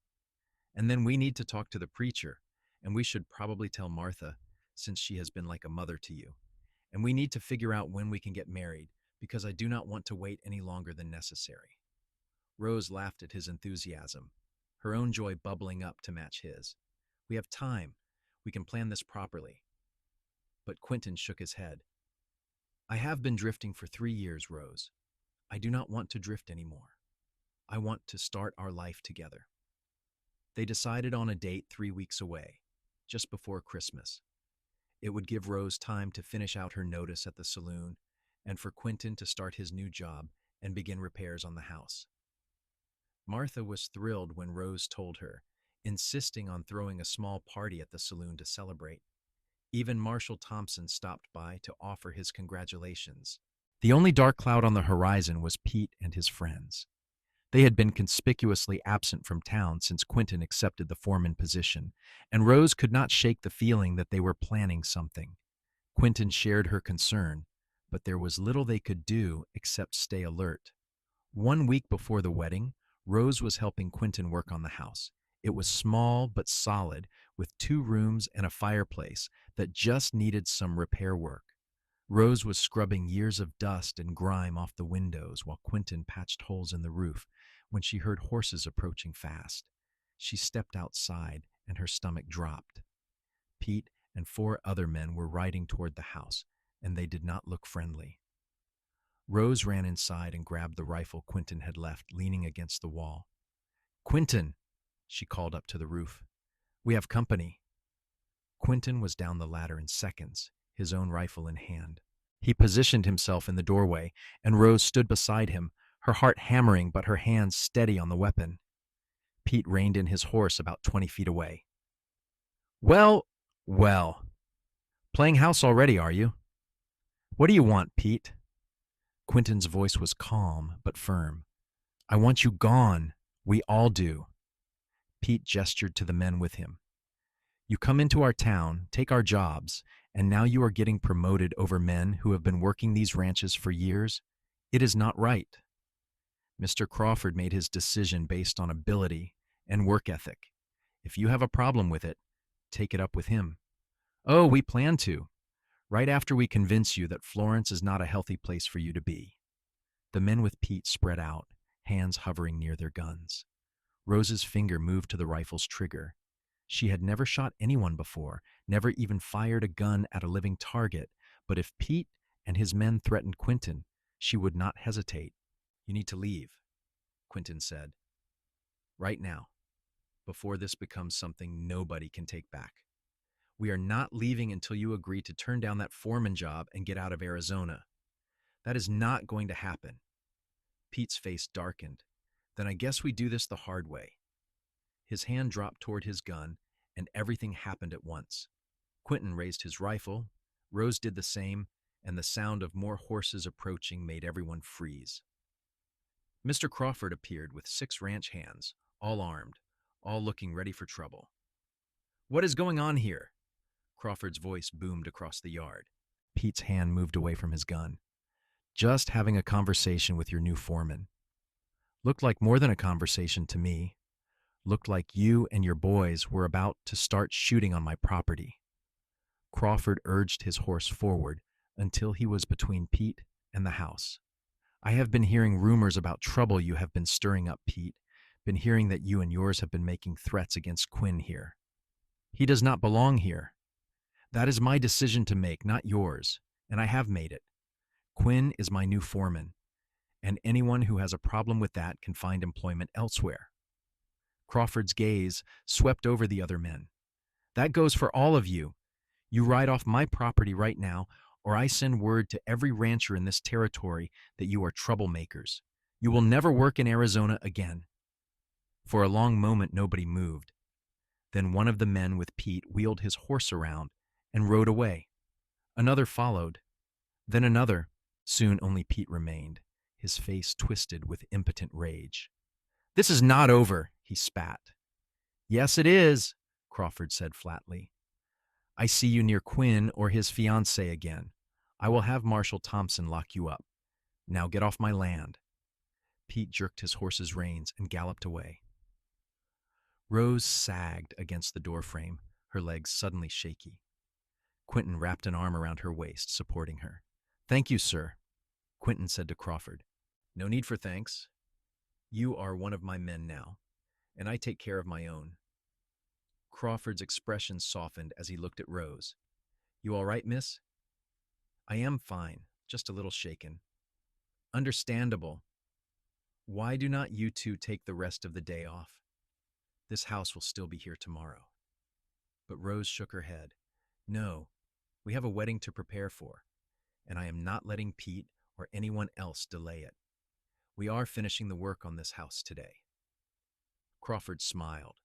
"And then we need to talk to the preacher, and we should probably tell Martha, since she has been like a mother to you. And we need to figure out when we can get married, because I do not want to wait any longer than necessary." Rose laughed at his enthusiasm, her own joy bubbling up to match his. "We have time. We can plan this properly." But Quentin shook his head. "I have been drifting for 3 years, Rose. I do not want to drift anymore. I want to start our life together." They decided on a date 3 weeks away, just before Christmas. It would give Rose time to finish out her notice at the saloon, and for Quentin to start his new job and begin repairs on the house. Martha was thrilled when Rose told her, insisting on throwing a small party at the saloon to celebrate. Even Marshall Thompson stopped by to offer his congratulations. The only dark cloud on the horizon was Pete and his friends. They had been conspicuously absent from town since Quentin accepted the foreman position, and Rose could not shake the feeling that they were planning something. Quentin shared her concern, but there was little they could do except stay alert. 1 week before the wedding, Rose was helping Quentin work on the house. It was small but solid, with 2 rooms and a fireplace that just needed some repair work. Rose was scrubbing years of dust and grime off the windows while Quentin patched holes in the roof when she heard horses approaching fast. She stepped outside and her stomach dropped. Pete and 4 other men were riding toward the house, and they did not look friendly. Rose ran inside and grabbed the rifle Quentin had left leaning against the wall. "Quentin!" she called up to the roof. "We have company." Quentin was down the ladder in seconds, his own rifle in hand. He positioned himself in the doorway, and Rose stood beside him, her heart hammering but her hands steady on the weapon. Pete reined in his horse about 20 feet away. "Well, well. Playing house already, are you? What do you want, Pete?" Quentin's voice was calm but firm. "I want you gone. We all do." Pete gestured to the men with him. "You come into our town, take our jobs, and now you are getting promoted over men who have been working these ranches for years? It is not right." Mr. Crawford made his decision based on ability and work ethic. If you have a problem with it, take it up with him. "Oh, we plan to. Right after we convince you that Florence is not a healthy place for you to be." The men with Pete spread out, hands hovering near their guns. Rose's finger moved to the rifle's trigger. She had never shot anyone before, never even fired a gun at a living target, but if Pete and his men threatened Quentin, she would not hesitate. "You need to leave," Quentin said. "Right now, before this becomes something nobody can take back. We are not leaving until you agree to turn down that foreman job and get out of Arizona. That is not going to happen." Pete's face darkened. "Then I guess we do this the hard way." His hand dropped toward his gun, and everything happened at once. Quentin raised his rifle, Rose did the same, and the sound of more horses approaching made everyone freeze. Mr. Crawford appeared with 6 ranch hands, all armed, all looking ready for trouble. "What is going on here?" Crawford's voice boomed across the yard. Pete's hand moved away from his gun. "Just having a conversation with your new foreman." "Looked like more than a conversation to me. Looked like you and your boys were about to start shooting on my property." Crawford urged his horse forward until he was between Pete and the house. "I have been hearing rumors about trouble you have been stirring up, Pete. Been hearing that you and yours have been making threats against Quinn here. He does not belong here. That is my decision to make, not yours, and I have made it. Quinn is my new foreman, and anyone who has a problem with that can find employment elsewhere." Crawford's gaze swept over the other men. "That goes for all of you. You ride off my property right now, or I send word to every rancher in this territory that you are troublemakers. You will never work in Arizona again." For a long moment, nobody moved. Then one of the men with Pete wheeled his horse around and rode away. Another followed. Then another. Soon only Pete remained, his face twisted with impotent rage. "This is not over," he spat. "Yes, it is," Crawford said flatly. "I see you near Quinn or his fiancée again. I will have Marshal Thompson lock you up. Now get off my land." Pete jerked his horse's reins and galloped away. Rose sagged against the doorframe, her legs suddenly shaky. Quentin wrapped an arm around her waist, supporting her. "Thank you, sir," Quentin said to Crawford. "No need for thanks. You are one of my men now, and I take care of my own." Crawford's expression softened as he looked at Rose. "You all right, miss?" "I am fine, just a little shaken." "Understandable. Why do not you two take the rest of the day off? This house will still be here tomorrow." But Rose shook her head. "No, we have a wedding to prepare for, and I am not letting Pete or anyone else delay it. We are finishing the work on this house today." Crawford smiled.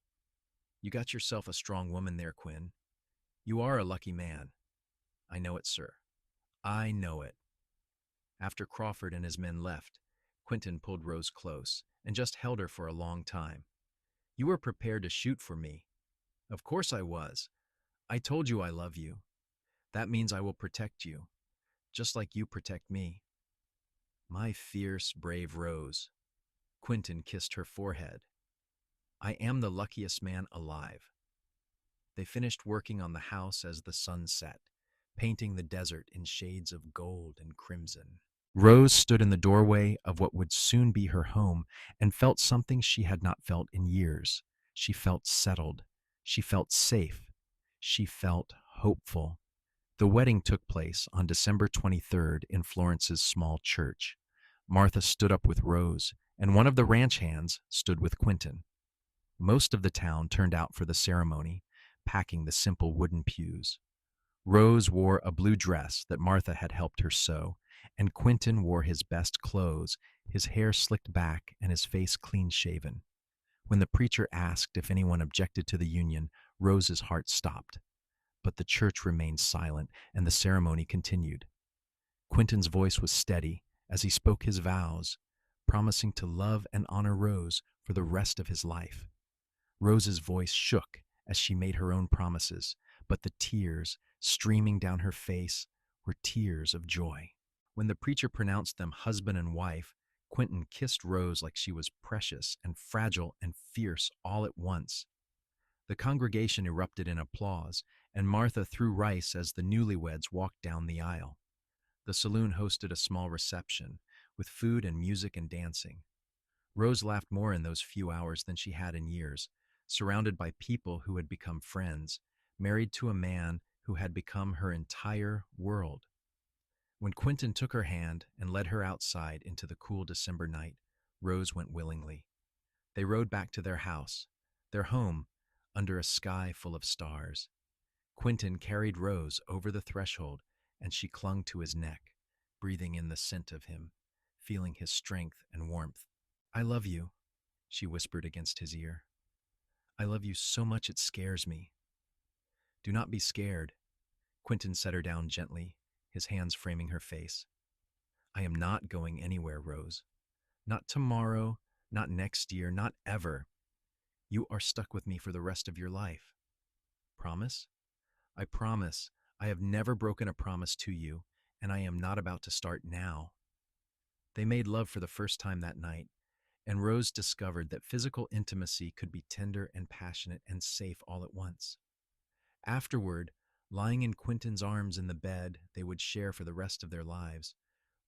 "You got yourself a strong woman there, Quinn. You are a lucky man." "I know it, sir. I know it." After Crawford and his men left, Quentin pulled Rose close and just held her for a long time. "You were prepared to shoot for me." "Of course I was. I told you I love you. That means I will protect you. just like you protect me. My fierce, brave Rose. Quentin kissed her forehead. I am the luckiest man alive. They finished working on the house as the sun set, painting the desert in shades of gold and crimson. Rose stood in the doorway of what would soon be her home and felt something she had not felt in years. She felt settled. She felt safe. She felt hopeful. The wedding took place on December 23rd in Florence's small church. Martha stood up with Rose, and one of the ranch hands stood with Quentin. Most of the town turned out for the ceremony, packing the simple wooden pews. Rose wore a blue dress that Martha had helped her sew, and Quentin wore his best clothes, his hair slicked back and his face clean shaven. When the preacher asked if anyone objected to the union, Rose's heart stopped. But the church remained silent, and the ceremony continued. Quentin's voice was steady as he spoke his vows, promising to love and honor Rose for the rest of his life. Rose's voice shook as she made her own promises, but the tears streaming down her face were tears of joy. When the preacher pronounced them husband and wife, Quentin kissed Rose like she was precious and fragile and fierce all at once. The congregation erupted in applause, and Martha threw rice as the newlyweds walked down the aisle. The saloon hosted a small reception, with food and music and dancing. Rose laughed more in those few hours than she had in years, surrounded by people who had become friends, married to a man who had become her entire world. When Quentin took her hand and led her outside into the cool December night, Rose went willingly. They rode back to their house, their home, under a sky full of stars. Quentin carried Rose over the threshold, and she clung to his neck, breathing in the scent of him, feeling his strength and warmth. I love you, she whispered against his ear. I love you so much it scares me. Do not be scared. Quentin set her down gently, his hands framing her face. I am not going anywhere, Rose. Not tomorrow, not next year, not ever. You are stuck with me for the rest of your life. Promise? I promise. I have never broken a promise to you, and I am not about to start now. They made love for the first time that night, and Rose discovered that physical intimacy could be tender and passionate and safe all at once. Afterward, lying in Quentin's arms in the bed they would share for the rest of their lives,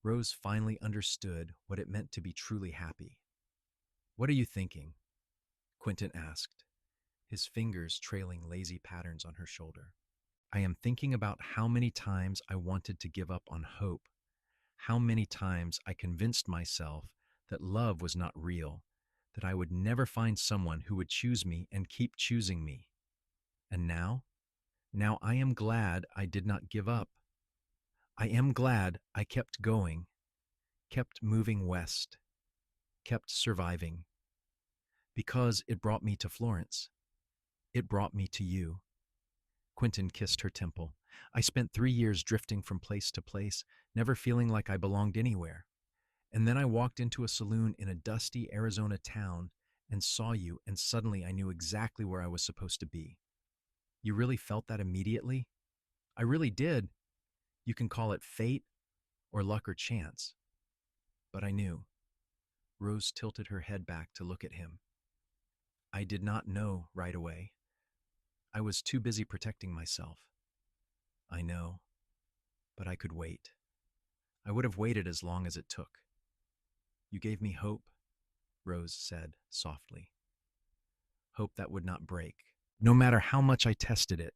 Rose finally understood what it meant to be truly happy. What are you thinking? Quentin asked, his fingers trailing lazy patterns on her shoulder. I am thinking about how many times I wanted to give up on hope, how many times I convinced myself that love was not real, that I would never find someone who would choose me and keep choosing me. And now I am glad I did not give up. I am glad I kept going, kept moving west, kept surviving. Because it brought me to Florence. It brought me to you. Quentin kissed her temple. I spent 3 years drifting from place to place, never feeling like I belonged anywhere. And then I walked into a saloon in a dusty Arizona town and saw you, and suddenly I knew exactly where I was supposed to be. You really felt that immediately? I really did. You can call it fate or luck or chance. But I knew. Rose tilted her head back to look at him. I did not know right away. I was too busy protecting myself. I know, but I could wait. I would have waited as long as it took. You gave me hope, Rose said softly. Hope that would not break, no matter how much I tested it.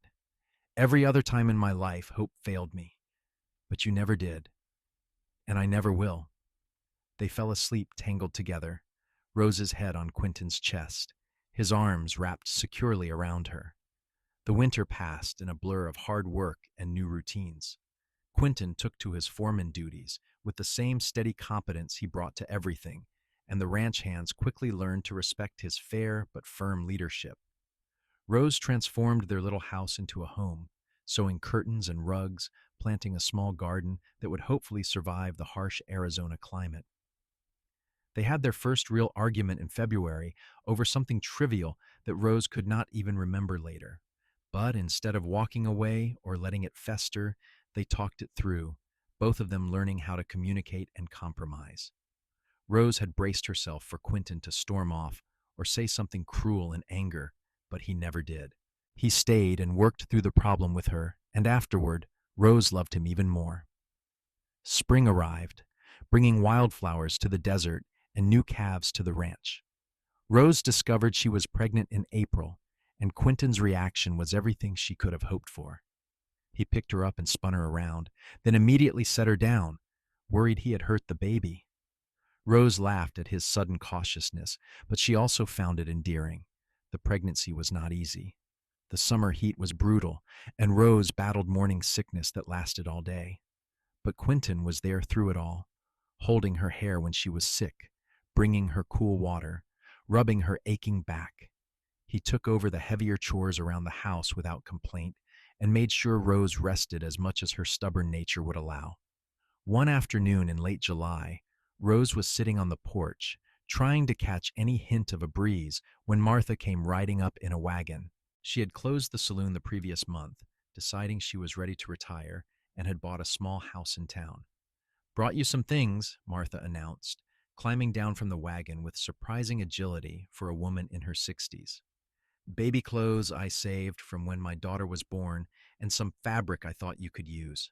Every other time in my life, hope failed me. But you never did, and I never will. They fell asleep tangled together, Rose's head on Quentin's chest, his arms wrapped securely around her. The winter passed in a blur of hard work and new routines. Quentin took to his foreman duties with the same steady competence he brought to everything, and the ranch hands quickly learned to respect his fair but firm leadership. Rose transformed their little house into a home, sewing curtains and rugs, planting a small garden that would hopefully survive the harsh Arizona climate. They had their first real argument in February over something trivial that Rose could not even remember later. But instead of walking away or letting it fester, they talked it through, both of them learning how to communicate and compromise. Rose had braced herself for Quentin to storm off or say something cruel in anger, but he never did. He stayed and worked through the problem with her, and afterward, Rose loved him even more. Spring arrived, bringing wildflowers to the desert and new calves to the ranch. Rose discovered she was pregnant in April, and Quentin's reaction was everything she could have hoped for. He picked her up and spun her around, then immediately set her down, worried he had hurt the baby. Rose laughed at his sudden cautiousness, but she also found it endearing. The pregnancy was not easy. The summer heat was brutal, and Rose battled morning sickness that lasted all day. But Quentin was there through it all, holding her hair when she was sick, bringing her cool water, rubbing her aching back. He took over the heavier chores around the house without complaint and made sure Rose rested as much as her stubborn nature would allow. One afternoon in late July, Rose was sitting on the porch, trying to catch any hint of a breeze when Martha came riding up in a wagon. She had closed the saloon the previous month, deciding she was ready to retire, and had bought a small house in town. "Brought you some things," Martha announced, climbing down from the wagon with surprising agility for a woman in her 60s. "Baby clothes I saved from when my daughter was born, and some fabric I thought you could use."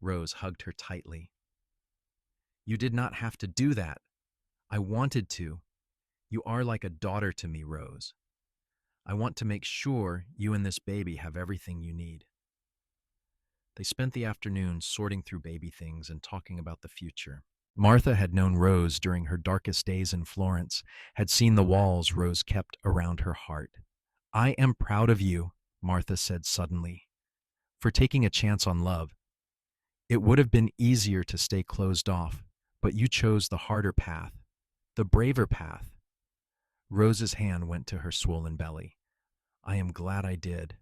Rose hugged her tightly. "You did not have to do that. I wanted to. You are like a daughter to me, Rose. I want to make sure you and this baby have everything you need." They spent the afternoon sorting through baby things and talking about the future. Martha had known Rose during her darkest days in Florence, had seen the walls Rose kept around her heart. "I am proud of you," Martha said suddenly, "for taking a chance on love. It would have been easier to stay closed off, but you chose the harder path, the braver path." Rose's hand went to her swollen belly. "I am glad I did.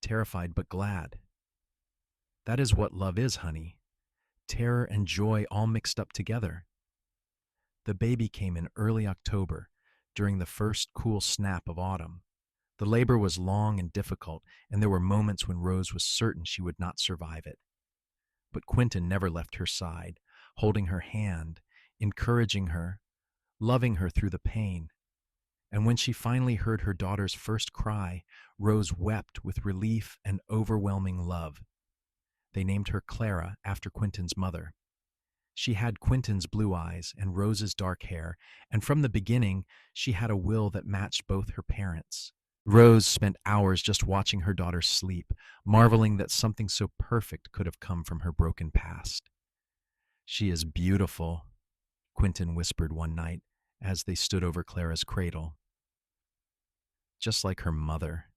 Terrified but glad. That is what love is, honey. Terror and joy all mixed up together." The baby came in early October, during the first cool snap of autumn. The labor was long and difficult, and there were moments when Rose was certain she would not survive it. But Quentin never left her side, holding her hand, encouraging her, loving her through the pain. And when she finally heard her daughter's first cry, Rose wept with relief and overwhelming love. They named her Clara after Quentin's mother. She had Quentin's blue eyes and Rose's dark hair, and from the beginning, she had a will that matched both her parents. Rose spent hours just watching her daughter sleep, marveling that something so perfect could have come from her broken past. "She is beautiful," Quentin whispered one night as they stood over Clara's cradle. "Just like her mother."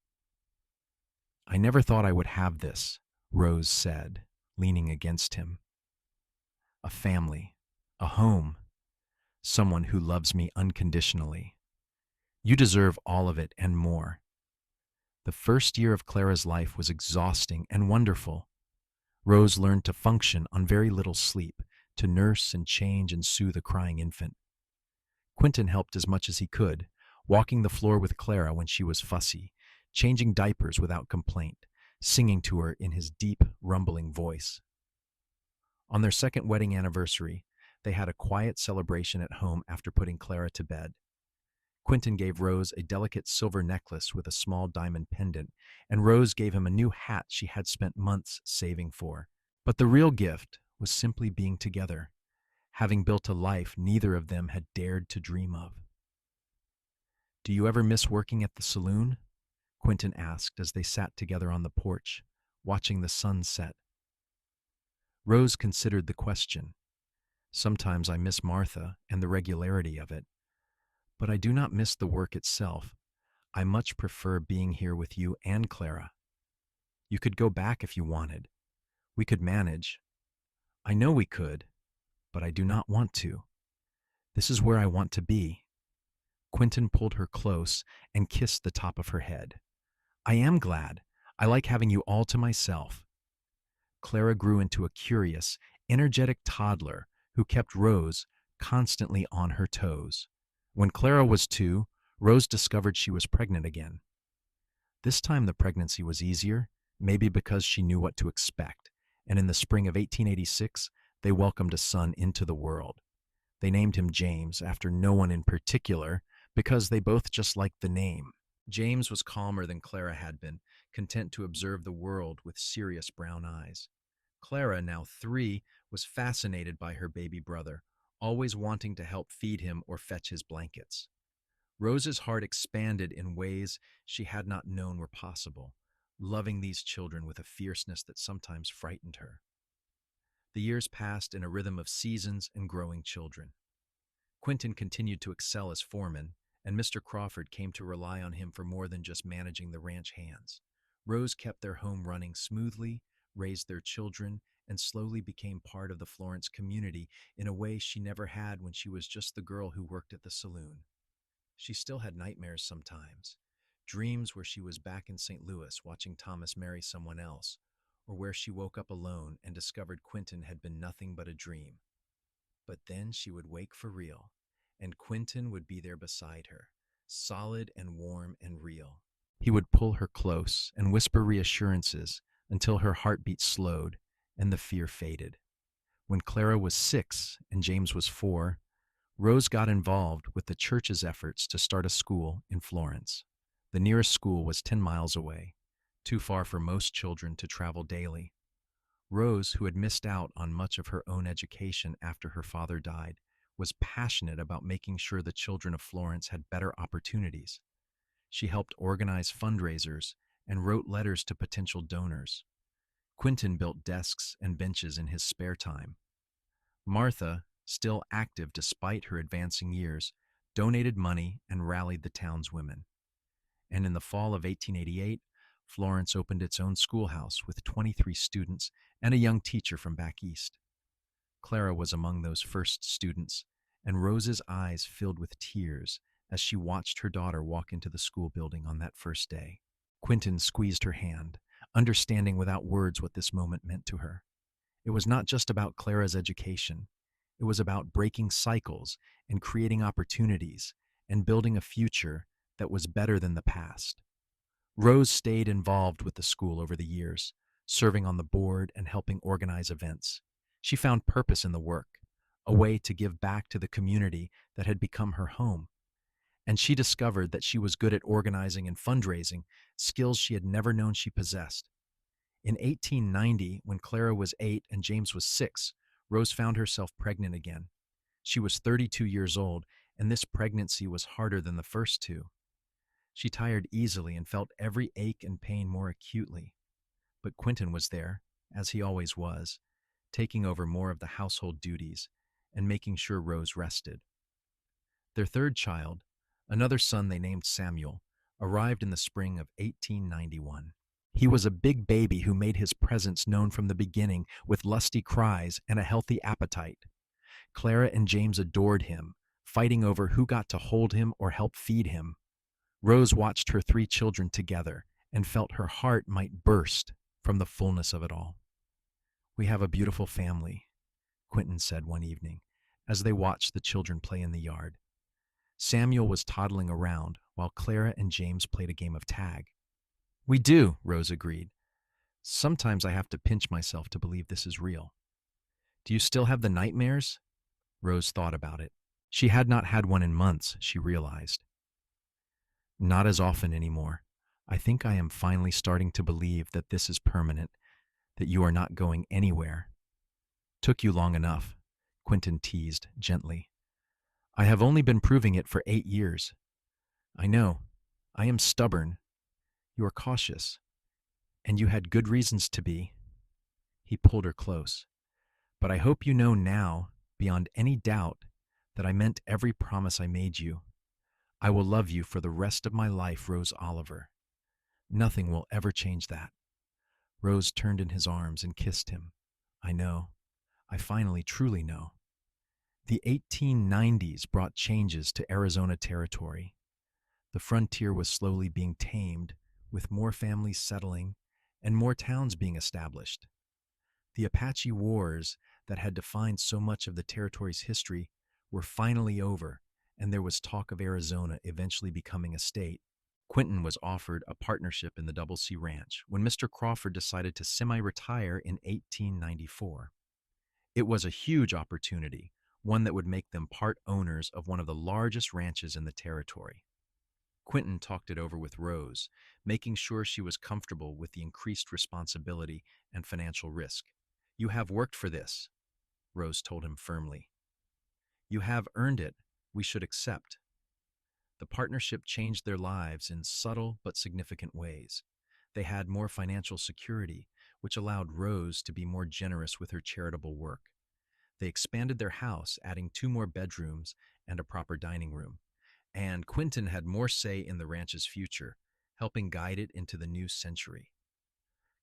"I never thought I would have this," Rose said, leaning against him. "A family, a home, someone who loves me unconditionally. You deserve all of it and more." The first year of Clara's life was exhausting and wonderful. Rose learned to function on very little sleep, to nurse and change and soothe a crying infant. Quentin helped as much as he could, walking the floor with Clara when she was fussy, changing diapers without complaint, singing to her in his deep, rumbling voice. On their second wedding anniversary, they had a quiet celebration at home after putting Clara to bed. Quentin gave Rose a delicate silver necklace with a small diamond pendant, and Rose gave him a new hat she had spent months saving for. But the real gift was simply being together, having built a life neither of them had dared to dream of. "Do you ever miss working at the saloon?" Quentin asked as they sat together on the porch, watching the sun set. Rose considered the question. "Sometimes I miss Martha and the regularity of it, but I do not miss the work itself. I much prefer being here with you and Clara. You could go back if you wanted. We could manage. I know we could, but I do not want to. This is where I want to be." Quentin pulled her close and kissed the top of her head. "I am glad. I like having you all to myself." Clara grew into a curious, energetic toddler who kept Rose constantly on her toes. When Clara was 2, Rose discovered she was pregnant again. This time the pregnancy was easier, maybe because she knew what to expect, and in the spring of 1886, they welcomed a son into the world. They named him James after no one in particular because they both just liked the name. James was calmer than Clara had been, content to observe the world with serious brown eyes. Clara, now 3, was fascinated by her baby brother, always wanting to help feed him or fetch his blankets. Rose's heart expanded in ways she had not known were possible, loving these children with a fierceness that sometimes frightened her. The years passed in a rhythm of seasons and growing children. Quentin continued to excel as foreman, and Mr. Crawford came to rely on him for more than just managing the ranch hands. Rose kept their home running smoothly, raised their children, and slowly became part of the Florence community in a way she never had when she was just the girl who worked at the saloon. She still had nightmares sometimes, dreams where she was back in St. Louis watching Thomas marry someone else, or where she woke up alone and discovered Quentin had been nothing but a dream. But then she would wake for real, and Quentin would be there beside her, solid and warm and real. He would pull her close and whisper reassurances until her heartbeat slowed and the fear faded. When Clara was 6 and James was 4, Rose got involved with the church's efforts to start a school in Florence. The nearest school was 10 miles away, too far for most children to travel daily. Rose, who had missed out on much of her own education after her father died, was passionate about making sure the children of Florence had better opportunities. She helped organize fundraisers and wrote letters to potential donors. Quentin built desks and benches in his spare time. Martha, still active despite her advancing years, donated money and rallied the town's women. And in the fall of 1888, Florence opened its own schoolhouse with 23 students and a young teacher from back east. Clara was among those first students, and Rose's eyes filled with tears as she watched her daughter walk into the school building on that first day. Quentin squeezed her hand, understanding without words what this moment meant to her. It was not just about Clara's education. It was about breaking cycles and creating opportunities and building a future that was better than the past. Rose stayed involved with the school over the years, serving on the board and helping organize events. She found purpose in the work, a way to give back to the community that had become her home. And she discovered that she was good at organizing and fundraising, skills she had never known she possessed. In 1890, when Clara was 8 and James was 6, Rose found herself pregnant again. She was 32 years old, and this pregnancy was harder than the first 2. She tired easily and felt every ache and pain more acutely. But Quentin was there, as he always was, taking over more of the household duties and making sure Rose rested. Their third child, another son they named Samuel, arrived in the spring of 1891. He was a big baby who made his presence known from the beginning with lusty cries and a healthy appetite. Clara and James adored him, fighting over who got to hold him or help feed him. Rose watched her 3 children together and felt her heart might burst from the fullness of it all. "We have a beautiful family," Quentin said one evening, as they watched the children play in the yard. Samuel was toddling around while Clara and James played a game of tag. "We do," Rose agreed. "Sometimes I have to pinch myself to believe this is real." "Do you still have the nightmares?" Rose thought about it. She had not had one in months, she realized. "Not as often anymore. I think I am finally starting to believe that this is permanent, that you are not going anywhere." "Took you long enough," Quentin teased gently. "I have only been proving it for 8 years. I know. I am stubborn. You are cautious. And you had good reasons to be." He pulled her close. "But I hope you know now, beyond any doubt, that I meant every promise I made you. I will love you for the rest of my life, Rose Oliver. Nothing will ever change that." Rose turned in his arms and kissed him. "I know. I finally truly know." The 1890s brought changes to Arizona territory. The frontier was slowly being tamed, with more families settling and more towns being established. The Apache Wars that had defined so much of the territory's history were finally over, and there was talk of Arizona eventually becoming a state. Quentin was offered a partnership in the Double C Ranch when Mr. Crawford decided to semi-retire in 1894. It was a huge opportunity, one that would make them part owners of one of the largest ranches in the territory. Quentin talked it over with Rose, making sure she was comfortable with the increased responsibility and financial risk. "You have worked for this," Rose told him firmly. "You have earned it. We should accept." The partnership changed their lives in subtle but significant ways. They had more financial security, which allowed Rose to be more generous with her charitable work. They expanded their house, adding 2 more bedrooms and a proper dining room. And Quentin had more say in the ranch's future, helping guide it into the new century.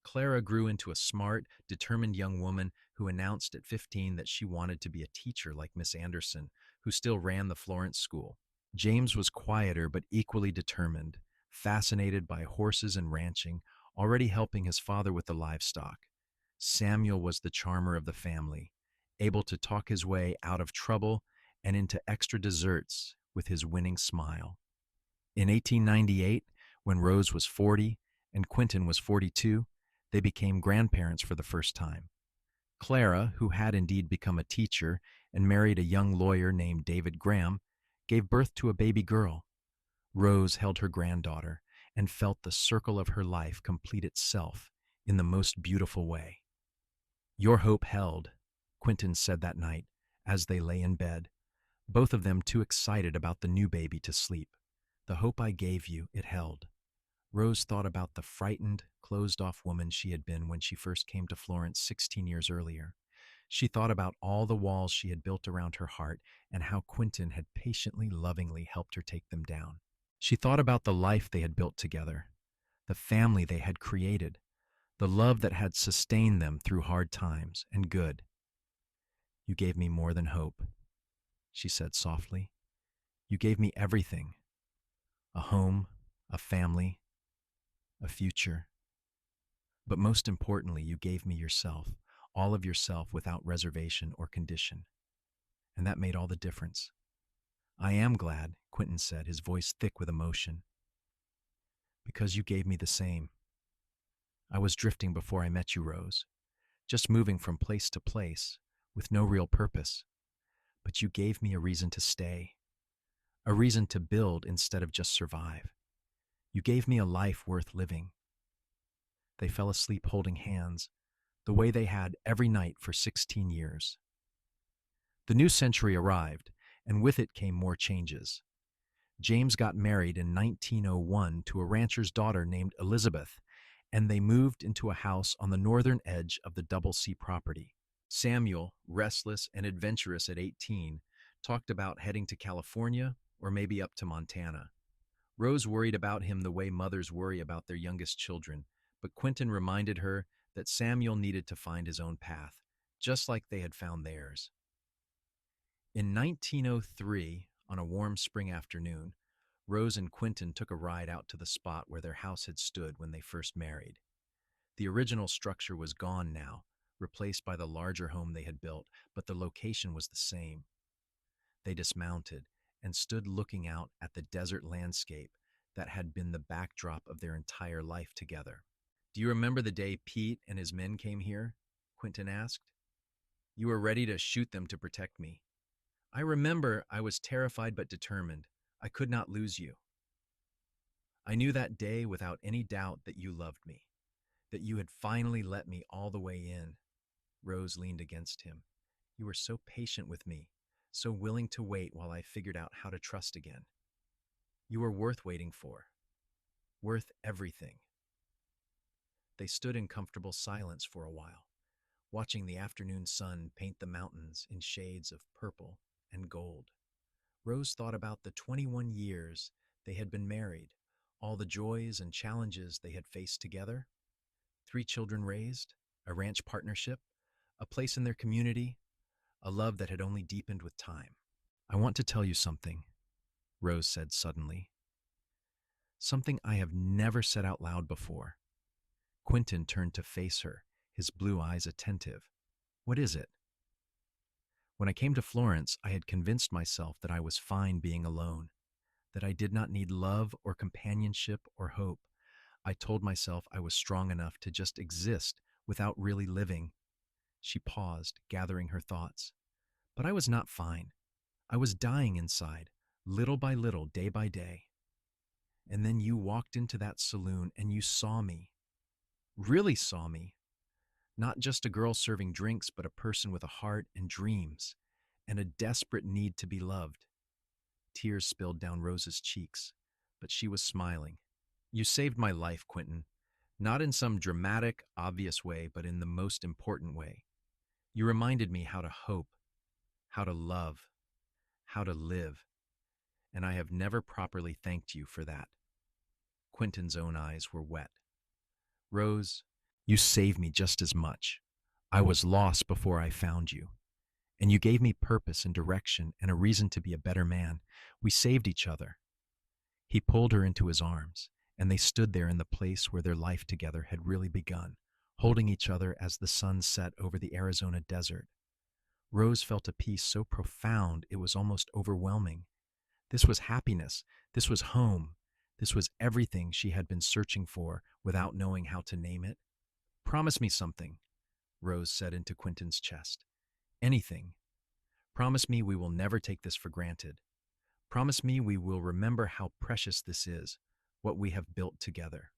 Clara grew into a smart, determined young woman who announced at 15 that she wanted to be a teacher like Miss Anderson, who still ran the Florence School. James was quieter but equally determined, fascinated by horses and ranching, already helping his father with the livestock. Samuel was the charmer of the family, able to talk his way out of trouble and into extra desserts with his winning smile. In 1898, when Rose was 40 and Quentin was 42, they became grandparents for the first time. Clara, who had indeed become a teacher and married a young lawyer named David Graham, gave birth to a baby girl. Rose held her granddaughter and felt the circle of her life complete itself in the most beautiful way. "Your hope held," Quentin said that night as they lay in bed, both of them too excited about the new baby to sleep. "The hope I gave you, it held." Rose thought about the frightened, closed-off woman she had been when she first came to Florence 16 years earlier. She thought about all the walls she had built around her heart and how Quentin had patiently, lovingly helped her take them down. She thought about the life they had built together, the family they had created, the love that had sustained them through hard times and good. "You gave me more than hope," she said softly. "You gave me everything. A home, a family, a future. But most importantly, you gave me yourself, all of yourself without reservation or condition. And that made all the difference." "I am glad," Quentin said, his voice thick with emotion, "because you gave me the same. I was drifting before I met you, Rose, just moving from place to place with no real purpose. But you gave me a reason to stay, a reason to build instead of just survive. You gave me a life worth living." They fell asleep holding hands, the way they had every night for 16 years. The new century arrived, and with it came more changes. James got married in 1901 to a rancher's daughter named Elizabeth, and they moved into a house on the northern edge of the Double C property. Samuel, restless and adventurous at 18, talked about heading to California or maybe up to Montana. Rose worried about him the way mothers worry about their youngest children, but Quentin reminded her that Samuel needed to find his own path, just like they had found theirs. In 1903, on a warm spring afternoon, Rose and Quentin took a ride out to the spot where their house had stood when they first married. The original structure was gone now, replaced by the larger home they had built, but the location was the same. They dismounted and stood looking out at the desert landscape that had been the backdrop of their entire life together. "Do you remember the day Pete and his men came here?" Quentin asked. "You were ready to shoot them to protect me. I remember I was terrified but determined. I could not lose you. I knew that day without any doubt that you loved me, that you had finally let me all the way in." Rose leaned against him. "You were so patient with me, so willing to wait while I figured out how to trust again. You were worth waiting for, worth everything." They stood in comfortable silence for a while, watching the afternoon sun paint the mountains in shades of purple and gold. Rose thought about the 21 years they had been married, all the joys and challenges they had faced together. 3 children raised, a ranch partnership, a place in their community, a love that had only deepened with time. "I want to tell you something," Rose said suddenly. "Something I have never said out loud before." Quentin turned to face her, his blue eyes attentive. "What is it?" "When I came to Florence, I had convinced myself that I was fine being alone, that I did not need love or companionship or hope. I told myself I was strong enough to just exist without really living. She paused, gathering her thoughts. But I was not fine. I was dying inside, little by little, day by day. And then you walked into that saloon and you saw me, really saw me. Not just a girl serving drinks, but a person with a heart and dreams, and a desperate need to be loved. Tears spilled down Rose's cheeks, but she was smiling. You saved my life, Quentin. Not in some dramatic, obvious way, but in the most important way. You reminded me how to hope, how to love, how to live, and I have never properly thanked you for that. Quentin's own eyes were wet. Rose, you saved me just as much. I was lost before I found you, and you gave me purpose and direction and a reason to be a better man. We saved each other. He pulled her into his arms, and they stood there in the place where their life together had really begun, holding each other as the sun set over the Arizona desert. Rose felt a peace so profound it was almost overwhelming. This was happiness. This was home. This was everything she had been searching for without knowing how to name it. Promise me something, Rose said into Quentin's chest. Anything. Promise me we will never take this for granted. Promise me we will remember how precious this is, what we have built together.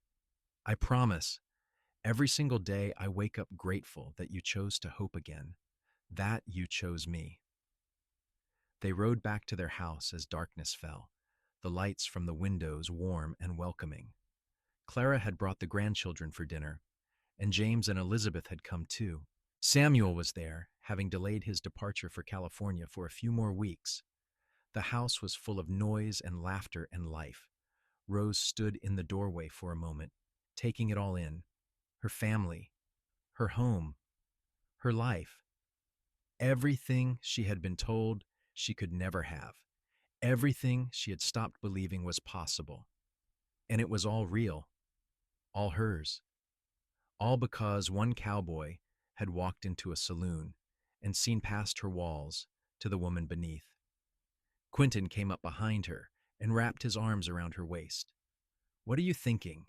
I promise. Every single day I wake up grateful that you chose to hope again, that you chose me. They rode back to their house as darkness fell, the lights from the windows warm and welcoming. Clara had brought the grandchildren for dinner, and James and Elizabeth had come too. Samuel was there, having delayed his departure for California for a few more weeks. The house was full of noise and laughter and life. Rose stood in the doorway for a moment, taking it all in. Her family, her home, her life. Everything she had been told she could never have. Everything she had stopped believing was possible. And it was all real, all hers. All because one cowboy had walked into a saloon and seen past her walls to the woman beneath. Quentin came up behind her and wrapped his arms around her waist. What are you thinking?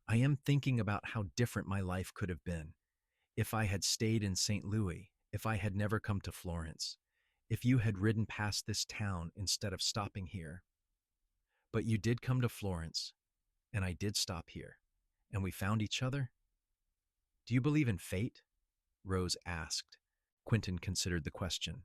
I am thinking about how different my life could have been if I had stayed in St. Louis, if I had never come to Florence, if you had ridden past this town instead of stopping here. But you did come to Florence, and I did stop here, and we found each other. Do you believe in fate? Rose asked. Quentin considered the question.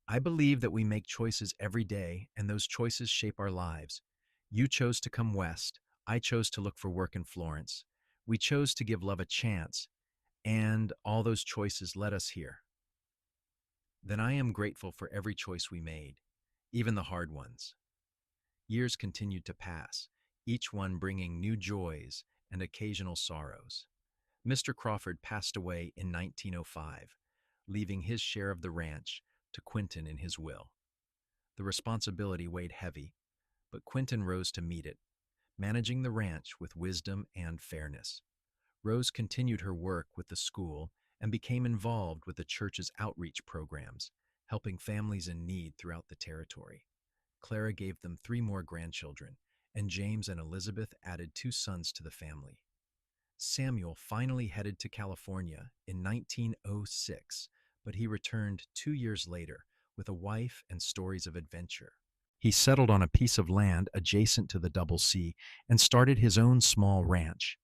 I believe that we make choices every day, and those choices shape our lives. You chose to come west. I chose to look for work in Florence. We chose to give love a chance, and all those choices led us here. Then I am grateful for every choice we made, even the hard ones. Years continued to pass, each one bringing new joys and occasional sorrows. Mr. Crawford passed away in 1905, leaving his share of the ranch to Quentin in his will. The responsibility weighed heavy, but Quentin rose to meet it, managing the ranch with wisdom and fairness. Rose continued her work with the school and became involved with the church's outreach programs, helping families in need throughout the territory. Clara gave them 3 more grandchildren, and James and Elizabeth added 2 sons to the family. Samuel finally headed to California in 1906, but he returned 2 years later with a wife and stories of adventure. He settled on a piece of land adjacent to the Double C and started his own small ranch.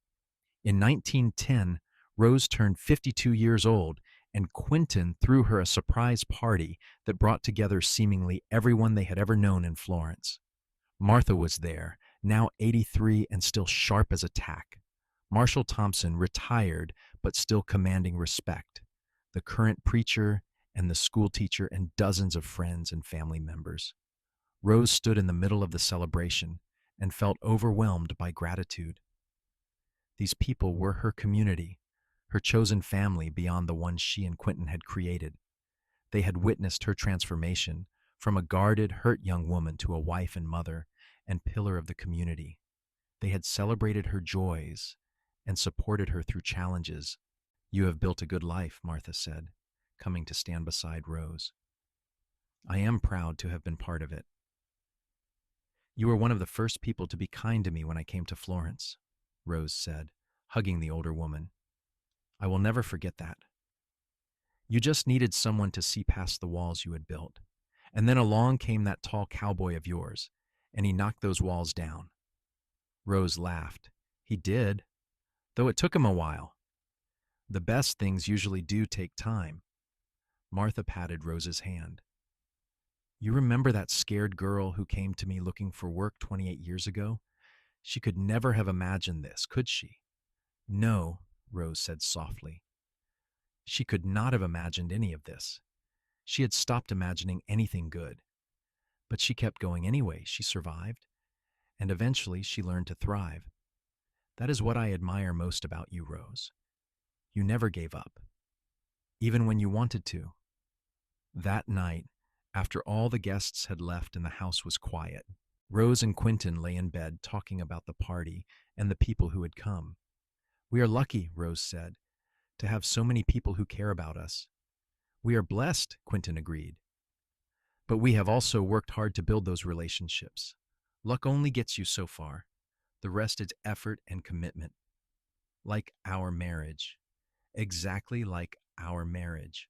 In 1910, Rose turned 52 years old, and Quentin threw her a surprise party that brought together seemingly everyone they had ever known in Florence. Martha was there, now 83 and still sharp as a tack. Marshall Thompson, retired but still commanding respect. The current preacher and the school teacher and dozens of friends and family members. Rose stood in the middle of the celebration and felt overwhelmed by gratitude. These people were her community, her chosen family beyond the one she and Quentin had created. They had witnessed her transformation from a guarded, hurt young woman to a wife and mother and pillar of the community. They had celebrated her joys and supported her through challenges. You have built a good life, Martha said, coming to stand beside Rose. I am proud to have been part of it. You were one of the first people to be kind to me when I came to Florence, Rose said, hugging the older woman. I will never forget that. You just needed someone to see past the walls you had built. And then along came that tall cowboy of yours, and he knocked those walls down. Rose laughed. He did, though it took him a while. The best things usually do take time. Martha patted Rose's hand. You remember that scared girl who came to me looking for work 28 years ago? She could never have imagined this, could she? No, Rose said softly. She could not have imagined any of this. She had stopped imagining anything good. But she kept going anyway. She survived, and eventually she learned to thrive. That is what I admire most about you, Rose. You never gave up, even when you wanted to. That night, after all the guests had left and the house was quiet, Rose and Quentin lay in bed talking about the party and the people who had come. We are lucky, Rose said, to have so many people who care about us. We are blessed, Quentin agreed. But we have also worked hard to build those relationships. Luck only gets you so far. The rest is effort and commitment. Like our marriage. Exactly like our marriage.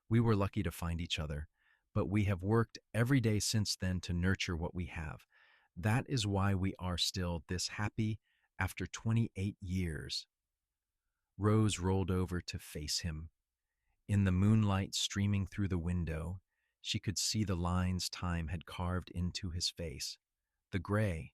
We were lucky to find each other, but we have worked every day since then to nurture what we have. That is why we are still this happy after 28 years. Rose rolled over to face him. In the moonlight streaming through the window, she could see the lines time had carved into his face. The gray,